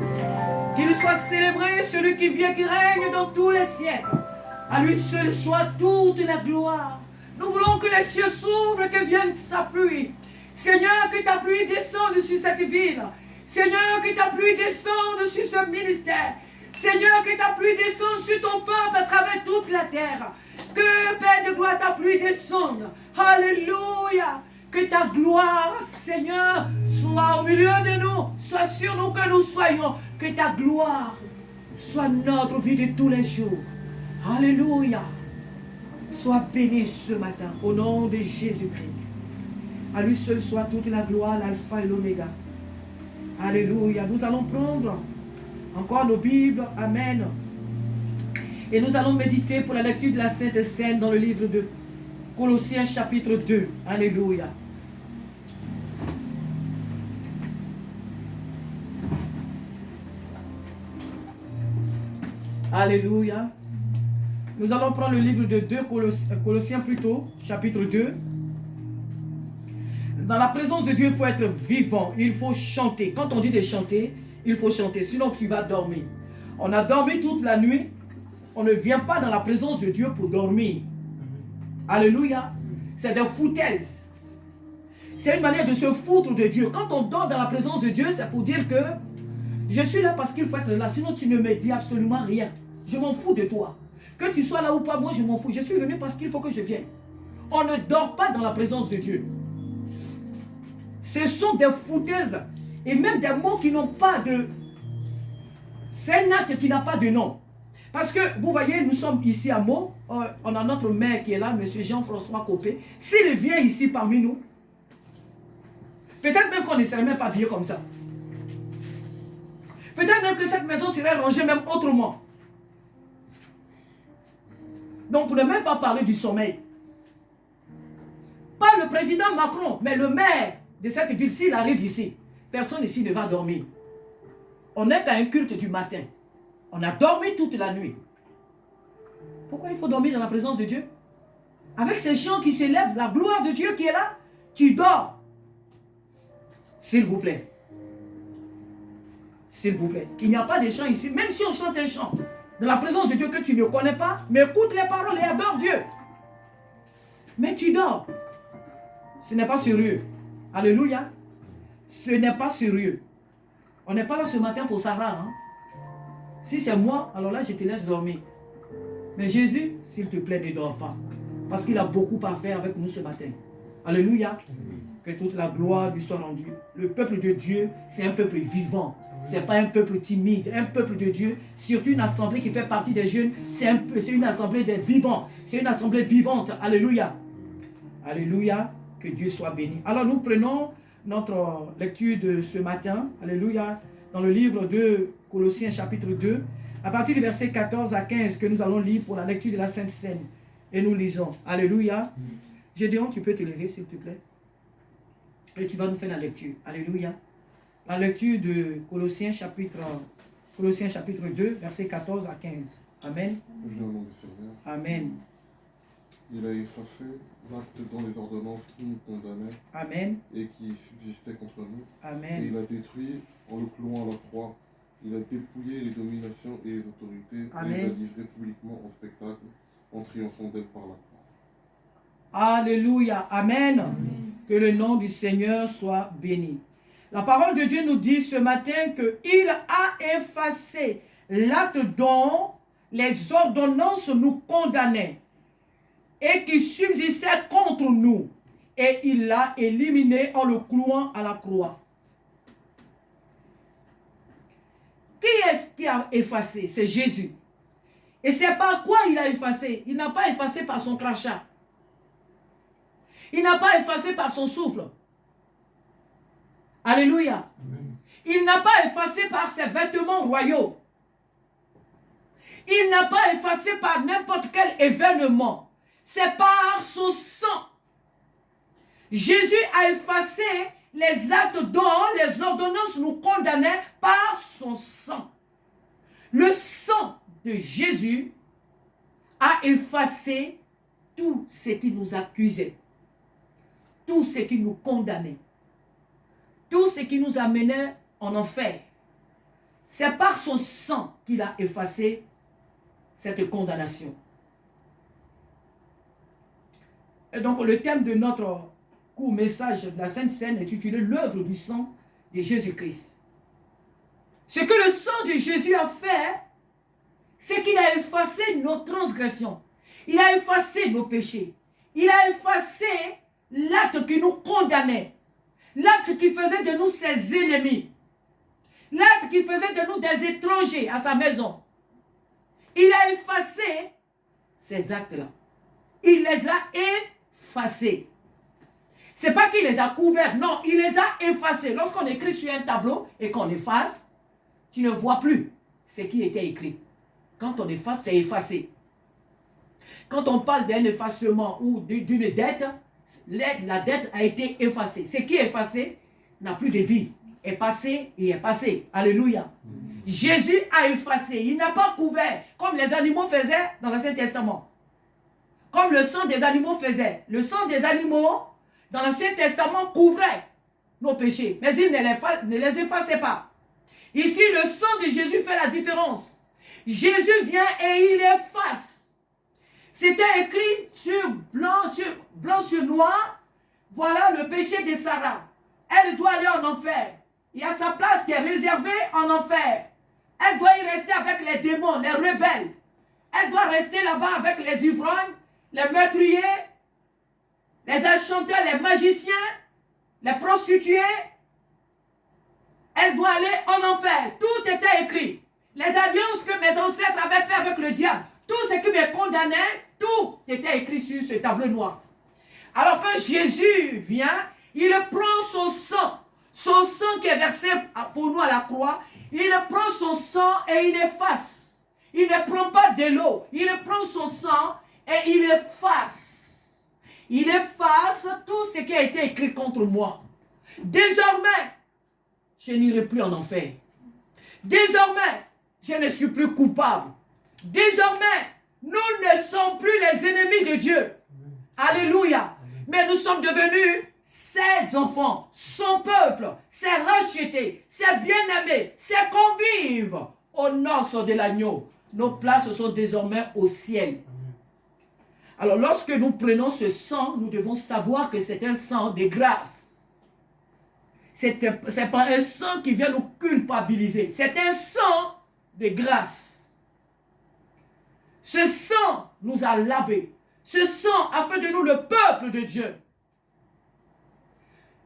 Qu'il soit célébré celui qui vient, qui règne dans tous les siècles. À lui seul soit toute la gloire. Nous voulons que les cieux s'ouvrent, que vienne sa pluie. Seigneur, que ta pluie descende sur cette ville. Seigneur, que ta pluie descende sur ce ministère. Seigneur, que ta pluie descende sur ton peuple à travers toute la terre. Que, Père de gloire, ta pluie descende. Alléluia. Que ta gloire, Seigneur, soit au milieu de nous, soit sur nous que nous soyons. Que ta gloire soit notre vie de tous les jours. Alléluia. Sois béni ce matin, au nom de Jésus-Christ. À lui seul soit toute la gloire, l'alpha et l'oméga. Alléluia. Nous allons prendre encore nos Bibles. Amen. Et nous allons méditer pour la lecture de la Sainte Seine dans le livre de Colossiens chapitre 2. Alléluia. Alléluia. Nous allons prendre le livre de 2 Colossiens plutôt, chapitre 2. Dans la présence de Dieu, il faut être vivant, il faut chanter. Quand on dit de chanter, il faut chanter, sinon tu vas dormir. On a dormi toute la nuit, on ne vient pas dans la présence de Dieu pour dormir. Alléluia. C'est des foutaises. C'est une manière de se foutre de Dieu. Quand on dort dans la présence de Dieu, c'est pour dire que je suis là parce qu'il faut être là, sinon tu ne me dis absolument rien. Je m'en fous de toi. Que tu sois là ou pas, moi je m'en fous. Je suis venu parce qu'il faut que je vienne. On ne dort pas dans la présence de Dieu. Ce sont des foutaises et même des mots qui n'ont pas de... C'est un acte qui n'a pas de nom. Parce que, vous voyez, nous sommes ici à Meaux. On a notre maire qui est là, M. Jean-François Copé. S'il vient ici parmi nous, peut-être même qu'on ne serait même pas bien comme ça. Peut-être même que cette maison serait rangée même autrement. Donc, pour ne même pas parler du sommeil. Pas le président Macron, mais le maire de cette ville, s'il arrive ici, personne ici ne va dormir. On est à un culte du matin. On a dormi toute la nuit. Pourquoi il faut dormir dans la présence de Dieu? Avec ces chants qui s'élèvent, la gloire de Dieu qui est là, tu dors. S'il vous plaît. S'il vous plaît. Il n'y a pas de chants ici. Même si on chante un chant dans la présence de Dieu que tu ne connais pas, mais écoute les paroles et adore Dieu. Mais tu dors. Ce n'est pas sérieux. Alléluia. Ce n'est pas sérieux. On n'est pas là ce matin pour Sarah. Hein? Si c'est moi, alors là je te laisse dormir. Mais Jésus, s'il te plaît, ne dors pas. Parce qu'il a beaucoup à faire avec nous ce matin. Alléluia. Que toute la gloire lui soit rendue. Le peuple de Dieu, c'est un peuple vivant. Ce n'est pas un peuple timide. Un peuple de Dieu, surtout une assemblée qui fait partie des jeunes, c'est une assemblée des vivants. C'est une assemblée vivante. Alléluia. Alléluia. Que Dieu soit béni. Alors nous prenons notre lecture de ce matin. Alléluia. Dans le livre de Colossiens chapitre 2. À partir du verset 14 à 15 que nous allons lire pour la lecture de la Sainte Seine. Et nous lisons. Alléluia. Gédéon, tu peux te lever s'il te plaît. Et tu vas nous faire la lecture. Alléluia. La lecture de Colossiens chapitre 2, verset 14 à 15. Amen. Je lis au nom du Seigneur. Amen. Il a effacé l'acte dont les ordonnances nous condamnaient Amen. et qui subsistait contre nous. Et Amen. il a détruit en le clouant à la croix. Il a dépouillé les dominations et les autorités. Amen. Et il a livré publiquement en spectacle en triomphant d'elle par la croix. Alléluia. Amen. Que le nom du Seigneur soit béni. La parole de Dieu nous dit ce matin qu'il a effacé l'acte dont les ordonnances nous condamnaient et qui subsistait contre nous. Et il l'a éliminé en le clouant à la croix. Qui est-ce qui a effacé? C'est Jésus. Et c'est par quoi il a effacé? Il n'a pas effacé par son crachat. Il n'a pas effacé par son souffle. Alléluia. Amen. Il n'a pas effacé par ses vêtements royaux. Il n'a pas effacé par n'importe quel événement. C'est par son sang. Jésus a effacé les actes dont les ordonnances nous condamnaient par son sang. Le sang de Jésus a effacé tout ce qui nous accusait, tout ce qui nous condamnait, tout ce qui nous amenait en enfer. C'est par son sang qu'il a effacé cette condamnation. Et donc le thème de notre court message de la Sainte Seine est intitulé l'œuvre du sang de Jésus-Christ. Ce que le sang de Jésus a fait, c'est qu'il a effacé nos transgressions. Il a effacé nos péchés. Il a effacé l'acte qui nous condamnait. L'acte qui faisait de nous ses ennemis. L'acte qui faisait de nous des étrangers à sa maison. Il a effacé ces actes-là. Il les a effacés. Ce n'est pas qu'il les a couverts. Non, il les a effacés. Lorsqu'on écrit sur un tableau et qu'on efface, tu ne vois plus ce qui était écrit. Quand on efface, c'est effacé. Quand on parle d'un effacement ou d'une dette, la dette a été effacée. Ce qui est effacé n'a plus de vie. Est passé et est passé. Alléluia. Jésus a effacé. Il n'a pas couvert comme les animaux faisaient dans l'Ancien Testament. Comme le sang des animaux faisait. Le sang des animaux dans l'Ancien Testament couvrait nos péchés. Mais il ne les effaçait pas. Ici, le sang de Jésus fait la différence. Jésus vient et il efface. C'était écrit sur blanc sur noir. Voilà le péché de Sarah. Elle doit aller en enfer. Il y a sa place qui est réservée en enfer. Elle doit y rester avec les démons, les rebelles. Elle doit rester là-bas avec les ivrognes, les meurtriers, les enchanteurs, les magiciens, les prostituées. Elle doit aller en enfer. Tout était écrit. Les alliances que mes ancêtres avaient fait avec le diable, tout ce qui me condamnait, tout était écrit sur ce tableau noir. Alors quand Jésus vient, il prend son sang qui est versé pour nous à la croix, Il prend son sang et il efface. Il ne prend pas de l'eau. Il prend son sang et il efface. Il efface tout ce qui a été écrit contre moi. Désormais, je n'irai plus en enfer. Désormais, je ne suis plus coupable. Désormais, nous ne sommes plus les ennemis de Dieu. Alléluia. Mais nous sommes devenus ses enfants, son peuple, ses rachetés, ses bien-aimés, ses convives aux noces de l'agneau. Nos places sont désormais au ciel. Alors lorsque nous prenons ce sang, nous devons savoir que c'est un sang de grâce. C'est pas un sang qui vient nous culpabiliser. C'est un sang de grâce. Ce sang nous a lavés. Ce sang a fait de nous le peuple de Dieu.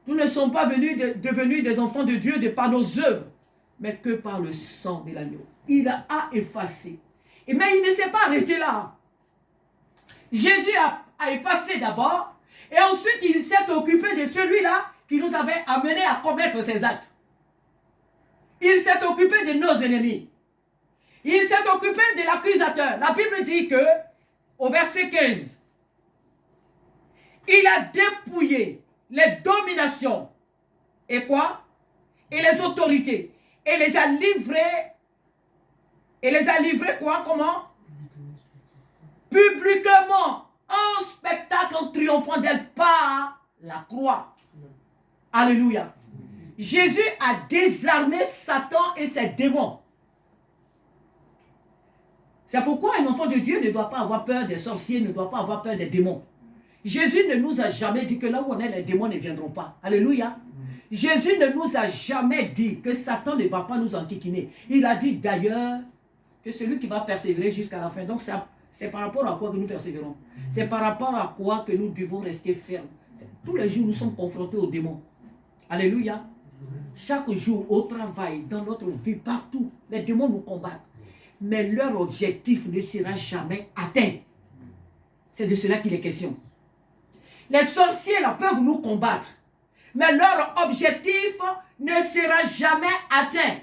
Nous ne sommes pas devenus des enfants de Dieu de par nos œuvres, mais que par le sang de l'agneau. Il a effacé. Mais il ne s'est pas arrêté là. Jésus a effacé d'abord, et ensuite il s'est occupé de celui-là qui nous avait amenés à commettre ces actes. Il s'est occupé de nos ennemis. Il s'est occupé de l'accusateur. La Bible dit que, au verset 15, il a dépouillé les dominations. Et quoi? Et les autorités. Et les a livrés. Et les a livrés quoi? Comment? Publiquement. En spectacle triomphant d'elle par la croix. Alléluia. Jésus a désarmé Satan et ses démons. C'est pourquoi un enfant de Dieu ne doit pas avoir peur des sorciers, ne doit pas avoir peur des démons. Jésus ne nous a jamais dit que là où on est, les démons ne viendront pas. Alléluia. Jésus ne nous a jamais dit que Satan ne va pas nous enquiquiner. Il a dit d'ailleurs que celui qui va persévérer jusqu'à la fin. Donc c'est par rapport à quoi que nous persévérons. C'est par rapport à quoi que nous devons rester fermes. Tous les jours, nous sommes confrontés aux démons. Alléluia. Chaque jour, au travail, dans notre vie, partout, les démons nous combattent. Mais leur objectif ne sera jamais atteint. C'est de cela qu'il est question. Les sorciers là, peuvent nous combattre, mais leur objectif ne sera jamais atteint.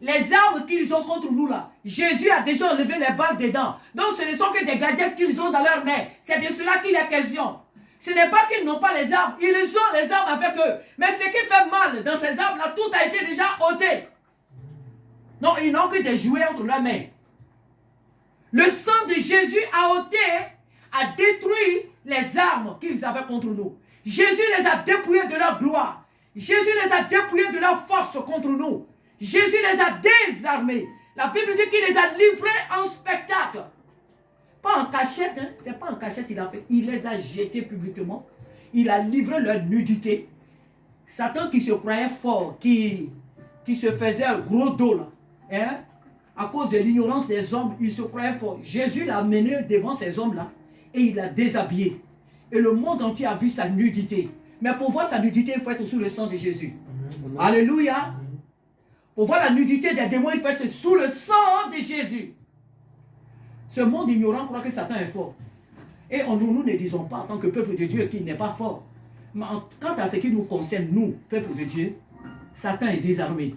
Les armes qu'ils ont contre nous là, Jésus a déjà enlevé les balles dedans. Donc ce ne sont que des gadgets qu'ils ont dans leurs mains. C'est de cela qu'il est question. Ce n'est pas qu'ils n'ont pas les armes, ils ont les armes avec eux. Mais ce qui fait mal dans ces armes là, tout a été déjà ôté. Non, ils n'ont que des jouets entre leurs mains. Le sang de Jésus a ôté, a détruit les armes qu'ils avaient contre nous. Jésus les a dépouillés de leur gloire. Jésus les a dépouillés de leur force contre nous. Jésus les a désarmés. La Bible dit qu'il les a livrés en spectacle. Pas en cachette, hein? C'est pas en cachette qu'il a fait. Il les a jetés publiquement. Il a livré leur nudité. Satan qui se croyait fort, qui se faisait un gros dos là, hein? À cause de l'ignorance des hommes, il se croyait fort. Jésus l'a mené devant ces hommes-là et il l'a déshabillé. Et le monde entier a vu sa nudité. Mais pour voir sa nudité, il faut être sous le sang de Jésus. Amen. Alléluia. Pour voir la nudité des démons, il faut être sous le sang de Jésus. Ce monde ignorant croit que Satan est fort. Et nous ne disons pas en tant que peuple de Dieu qu'il n'est pas fort. Mais quant à ce qui nous concerne, nous, peuple de Dieu, Satan est désarmé.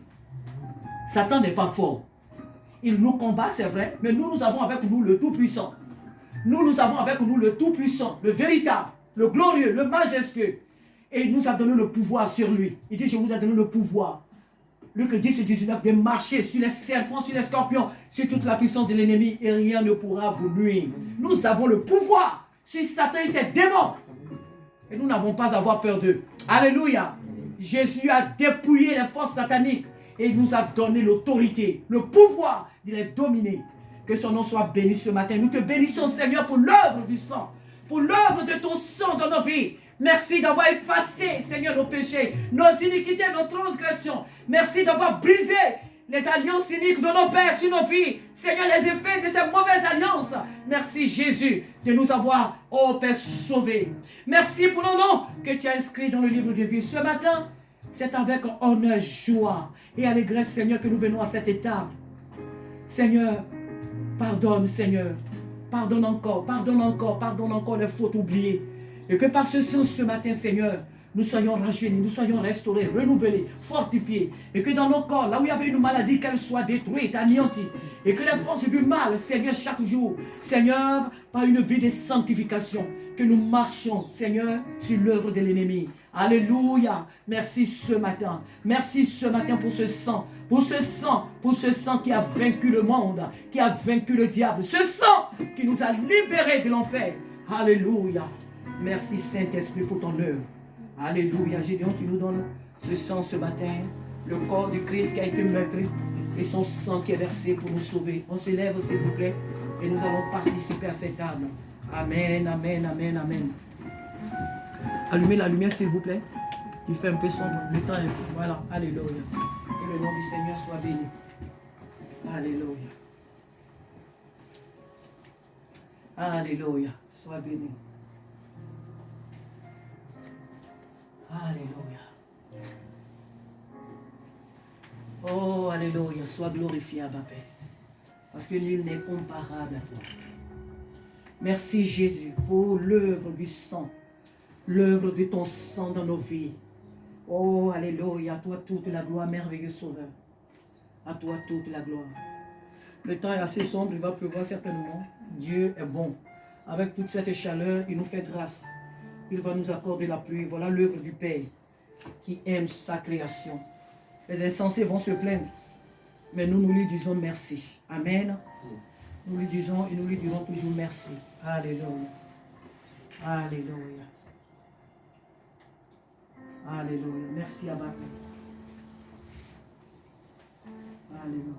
Satan n'est pas fort. Il nous combat, c'est vrai, mais nous avons avec nous le Tout-Puissant. Nous avons avec nous le Tout-Puissant, le véritable, le glorieux, le majestueux. Et il nous a donné le pouvoir sur lui. Il dit, je vous ai donné le pouvoir. Luc 10, 19, de marcher sur les serpents, sur les scorpions, sur toute la puissance de l'ennemi, et rien ne pourra vous nuire. Nous avons le pouvoir sur Satan et ses démons. Et nous n'avons pas à avoir peur d'eux. Alléluia. Jésus a dépouillé les forces sataniques. Et il nous a donné l'autorité, le pouvoir de les dominer. Que son nom soit béni ce matin. Nous te bénissons, Seigneur, pour l'œuvre du sang, pour l'œuvre de ton sang dans nos vies. Merci d'avoir effacé, Seigneur, nos péchés, nos iniquités, nos transgressions. Merci d'avoir brisé les alliances iniques de nos pères sur nos vies. Seigneur, les effets de ces mauvaises alliances. Merci, Jésus, de nous avoir, oh Père, sauvés. Merci pour le nom que tu as inscrit dans le livre de vie. Ce matin, c'est avec honneur, joie et allégresse, Seigneur, que nous venons à cette étape. Seigneur, pardonne, Seigneur. Pardonne encore les fautes oubliées. Et que par ce sens, ce matin, Seigneur, nous soyons rajeunis, nous soyons restaurés, renouvelés, fortifiés. Et que dans nos corps, là où il y avait une maladie, qu'elle soit détruite, anéantie. Et que les forces du mal, Seigneur, chaque jour, Seigneur, par une vie de sanctification, que nous marchions, Seigneur, sur l'œuvre de l'ennemi. Alléluia. Merci ce matin. Merci ce matin pour ce sang. Pour ce sang qui a vaincu le monde, qui a vaincu le diable. Ce sang qui nous a libérés de l'enfer. Alléluia. Merci Saint-Esprit pour ton œuvre. Alléluia. Gédéon, tu nous donnes ce sang ce matin. Le corps du Christ qui a été meurtri et son sang qui est versé pour nous sauver. On se lève s'il vous plaît et nous allons participer à cette table. Amen, amen, amen, amen. Allumez la lumière s'il vous plaît. Il fait un peu sombre. Le temps est... Voilà. Alléluia. Que le nom du Seigneur soit béni. Alléluia. Alléluia. Sois béni. Alléluia. Oh, alléluia. Sois glorifié, Abba Père. Parce que nul n'est comparable à toi. Merci Jésus pour l'œuvre du sang. L'œuvre de ton sang dans nos vies. Oh, alléluia. À toi toute la gloire, merveilleux Sauveur. À toi toute la gloire. Le temps est assez sombre, il va pleuvoir certainement. Dieu est bon. Avec toute cette chaleur, il nous fait grâce. Il va nous accorder la pluie. Voilà l'œuvre du Père qui aime sa création. Les insensés vont se plaindre, mais nous lui disons merci. Amen. Nous lui disons et nous lui dirons toujours merci. Alléluia. Alléluia. Alléluia. Merci Abba. Alléluia.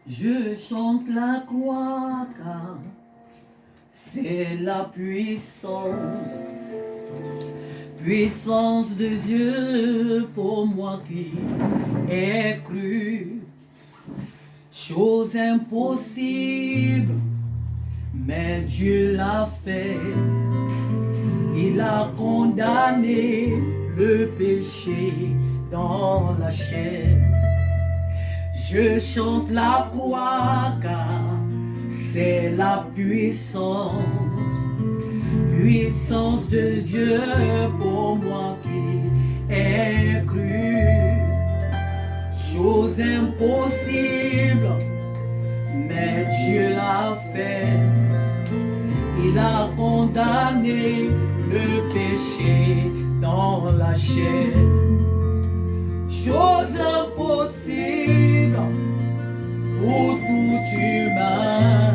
Je chante la croix car c'est la puissance, puissance de Dieu pour moi qui ai cru. Chose impossible, mais Dieu l'a fait. Il a condamné le péché dans la chair. Je chante la croix car c'est la puissance, puissance de Dieu pour moi qui ai cru. Chose impossible, mais Dieu l'a fait. Il a condamné le péché dans la chair. Chose impossible pour tout humain,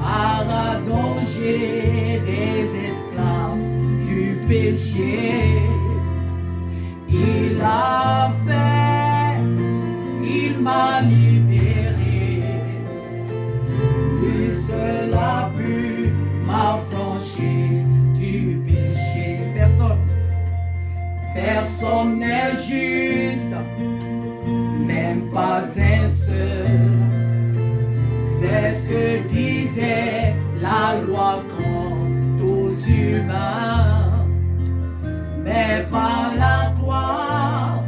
par danger des esclaves du péché. Il a fait, il m'a libéré, lui seul a pu m'affranchir du péché. Personne n'est juste, même pas un seul. C'est ce que disait la loi quant aux humains. Mais par la croix,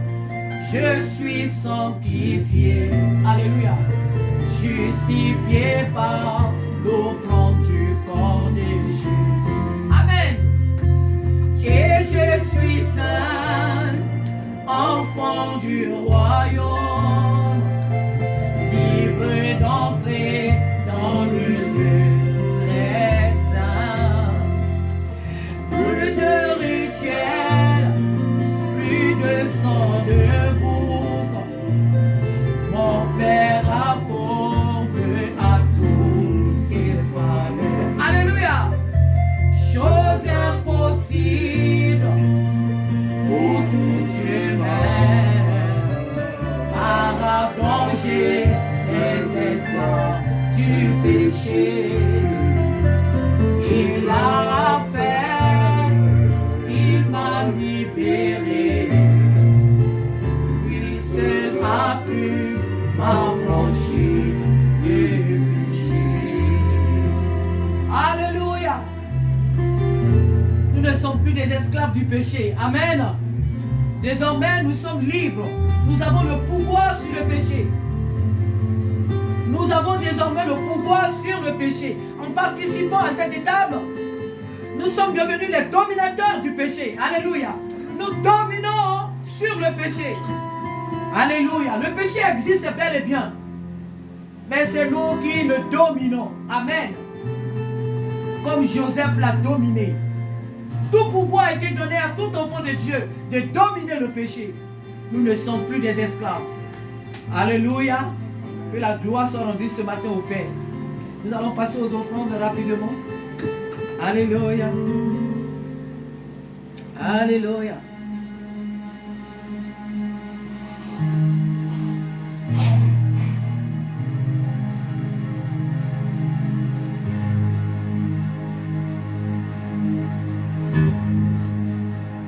je suis sanctifié. Alléluia. Justifié par l'offrande du corps de Jésus. Amen. Et je suis sainte, enfant du royaume, libre d'entrer dans le lieu très saint. Plus de rituels, plus de sang de bouc. Mon Père a pourvu à tout ce qu'il fallait. Alléluia. Chose impossible pour tout humain, plus des esclaves du péché. Amen. Désormais, nous sommes libres. Nous avons le pouvoir sur le péché. Nous avons désormais le pouvoir sur le péché. En participant à cette étape, nous sommes devenus les dominateurs du péché. Alléluia. Nous dominons sur le péché. Alléluia. Le péché existe bel et bien. Mais c'est nous qui le dominons. Amen. Comme Joseph l'a dominé. Tout pouvoir a été donné à tout enfant de Dieu de dominer le péché. Nous ne sommes plus des esclaves. Alléluia. Que la gloire soit rendue ce matin au Père. Nous allons passer aux offrandes rapidement. Alléluia. Alléluia.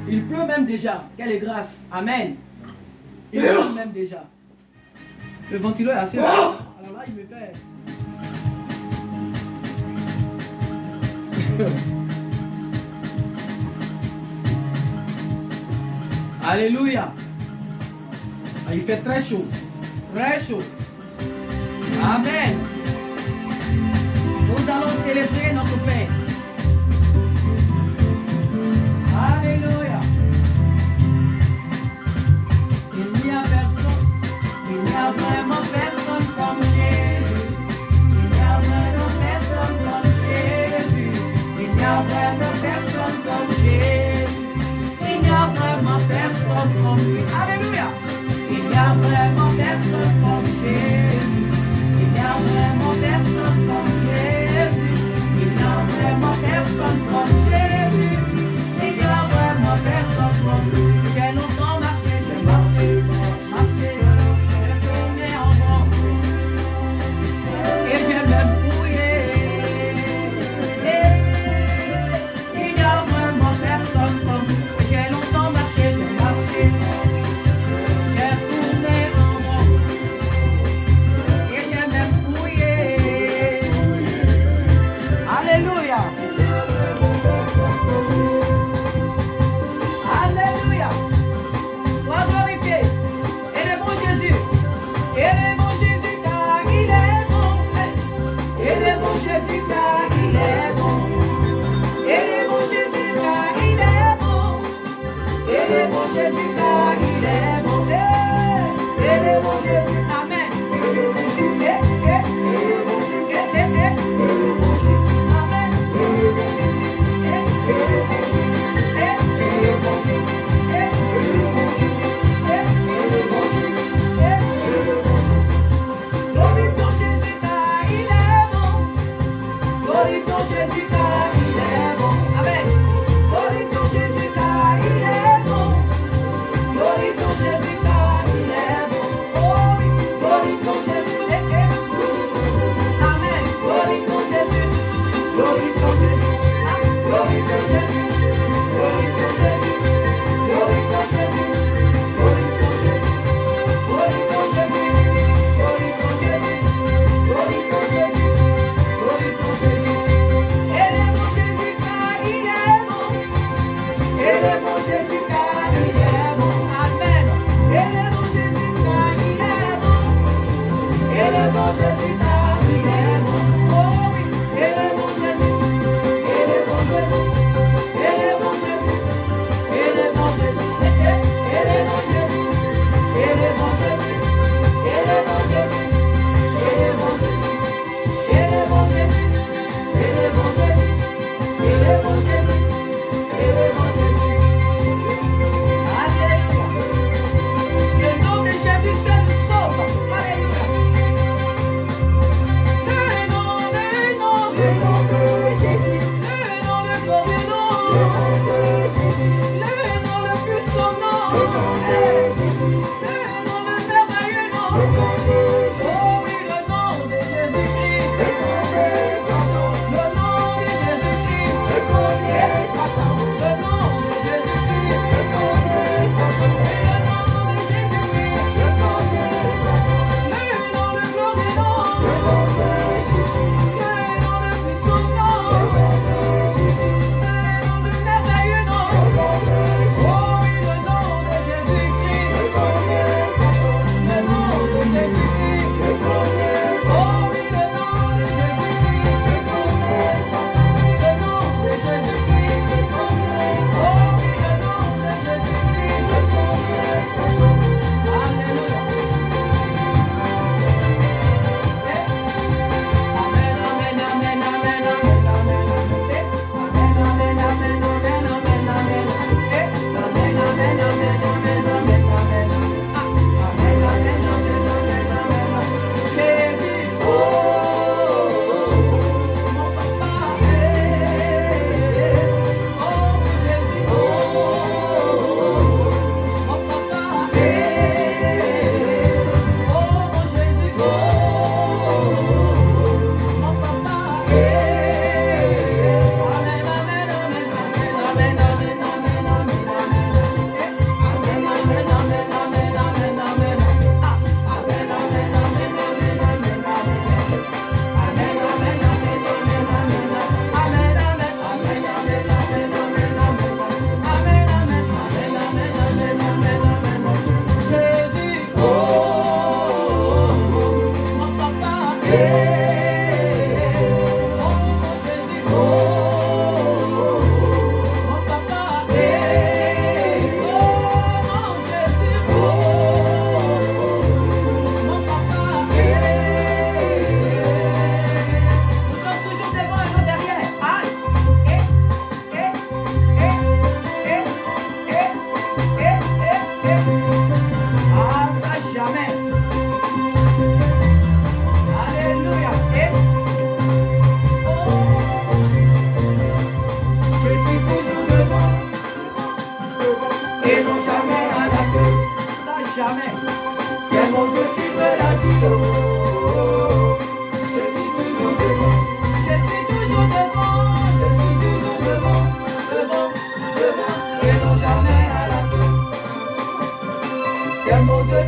Il pleut même déjà. Quelle grâce. Amen. Il pleut même déjà. Le ventilo est assez fort. Alors là, il me fait... Alléluia. Il fait très chaud. Très chaud. Amen. Nous allons célébrer notre Père. Alléluia. Il n'y a personne. Il n'y a vraiment personne comme Jésus. Il n'y a vraiment personne comme Jésus. Il n'y a vraiment personne comme Jésus. Il n'y a vraiment personne comme lui. Alléluia. Il n'y a vraiment personne comme Jésus. Il n'y a vraiment personne comme Jésus. Il n'y a vraiment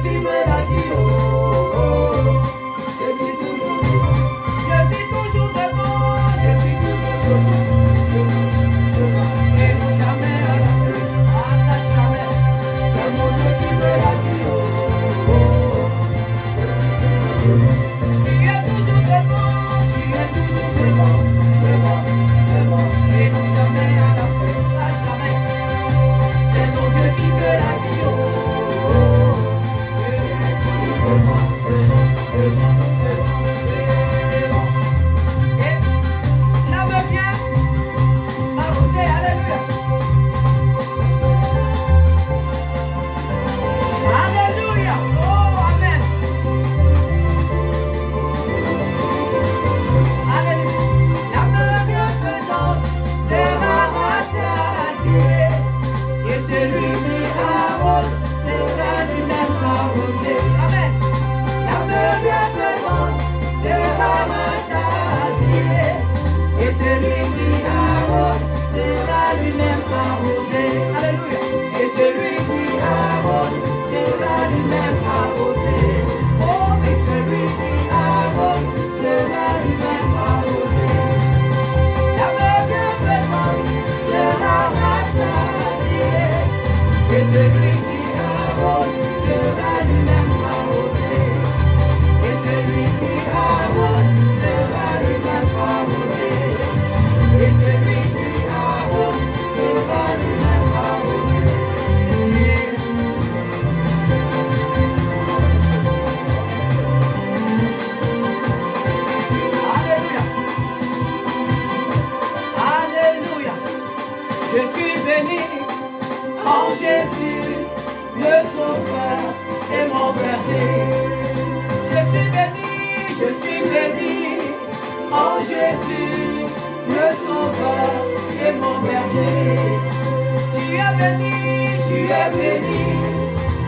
qui me l'a dit, oh, oh, oh. Je suis toujours devant, je suis toujours devant, et non jamais à la fin, à jamais. C'est mon Dieu qui me l'a dit, oh, oh, oh. Tu es toujours devant, devant, et non jamais à la fin, à jamais. C'est mon Dieu qui me l'a dit, oh, oh, oh. Et là me vient arroser, alléluia. Alléluia, oh amen. Alléluia. La main bienfaisante sera rassasiée, et celui qui arrose sera lui-même arrosé. Amen. La main bienfaisante sera rassasiée, et celui qui arrose sera lui-même arrosé. Alléluia. Et celui qui arrose sera lui-même arrosé. Oh, mais celui qui arrose sera lui-même arrosé. La main bienfaisante sera rassasiée, et celui qui arrose sera lui-même arrosé. Et celui qui arrose sera lui-même arrosé. Et celui qui arrose sera lui-même arrosé. Alléluia. Alléluia. Je suis béni en Jésus, le Sauveur et mon berger. Je suis béni en Jésus, le Sauveur et mon berger. Tu es béni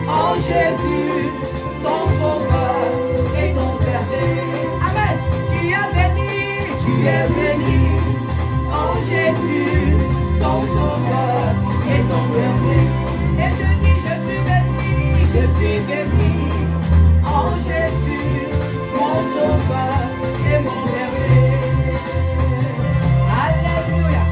en Jésus, ton Sauveur et ton berger. Amen. Tu es béni en Jésus, ton Sauveur et ton berger. Et je dis, je suis béni en Jésus, mon Sauveur et mon berger. Alléluia.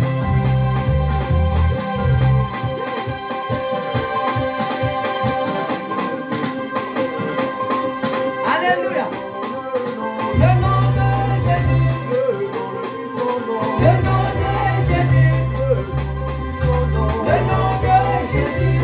Alléluia. Le nom de Jésus. Le nom de Jésus. Le nom de Jésus.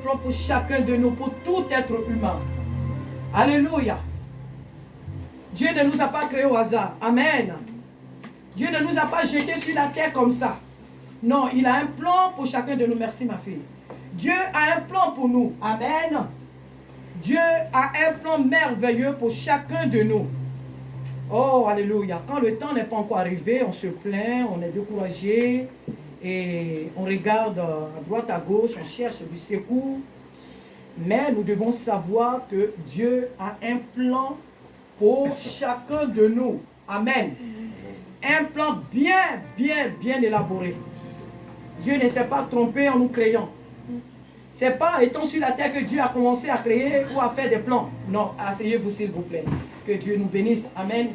Plan pour chacun de nous, pour tout être humain. Alléluia. Dieu ne nous a pas créés au hasard. Amen. Dieu ne nous a pas jetés sur la terre comme ça. Non, il a un plan pour chacun de nous. Merci ma fille. Dieu a un plan pour nous. Amen. Dieu a un plan merveilleux pour chacun de nous. Oh, alléluia. Quand le temps n'est pas encore arrivé, on se plaint, on est découragé. Et on regarde à droite, à gauche, on cherche du secours. Mais nous devons savoir que Dieu a un plan pour chacun de nous. Amen. Un plan bien élaboré. Dieu ne s'est pas trompé en nous créant. Ce n'est pas étant sur la terre que Dieu a commencé à créer ou à faire des plans. Non, asseyez-vous s'il vous plaît. Que Dieu nous bénisse. Amen.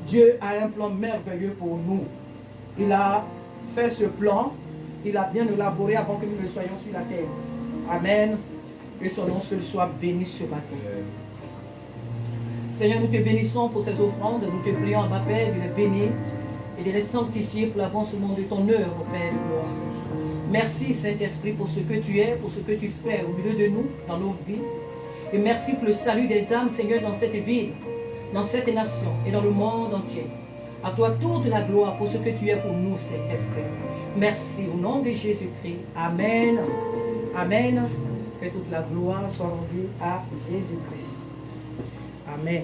Dieu a un plan merveilleux pour nous. Il a fait ce plan, il a bien élaboré avant que nous ne soyons sur la terre. Amen. Que son nom seul soit béni ce matin. Seigneur, nous te bénissons pour ces offrandes. Nous te prions, ma Père, de les bénir et de les sanctifier pour l'avancement de ton œuvre, Père de gloire. Merci, Saint-Esprit, pour ce que tu es, pour ce que tu fais au milieu de nous, dans nos vies. Et merci pour le salut des âmes, Seigneur, dans cette ville, dans cette nation et dans le monde entier. À toi toute la gloire pour ce que tu es pour nous, Saint-Esprit. Merci au nom de Jésus-Christ. Amen. Amen. Que toute la gloire soit rendue à Jésus-Christ. Amen.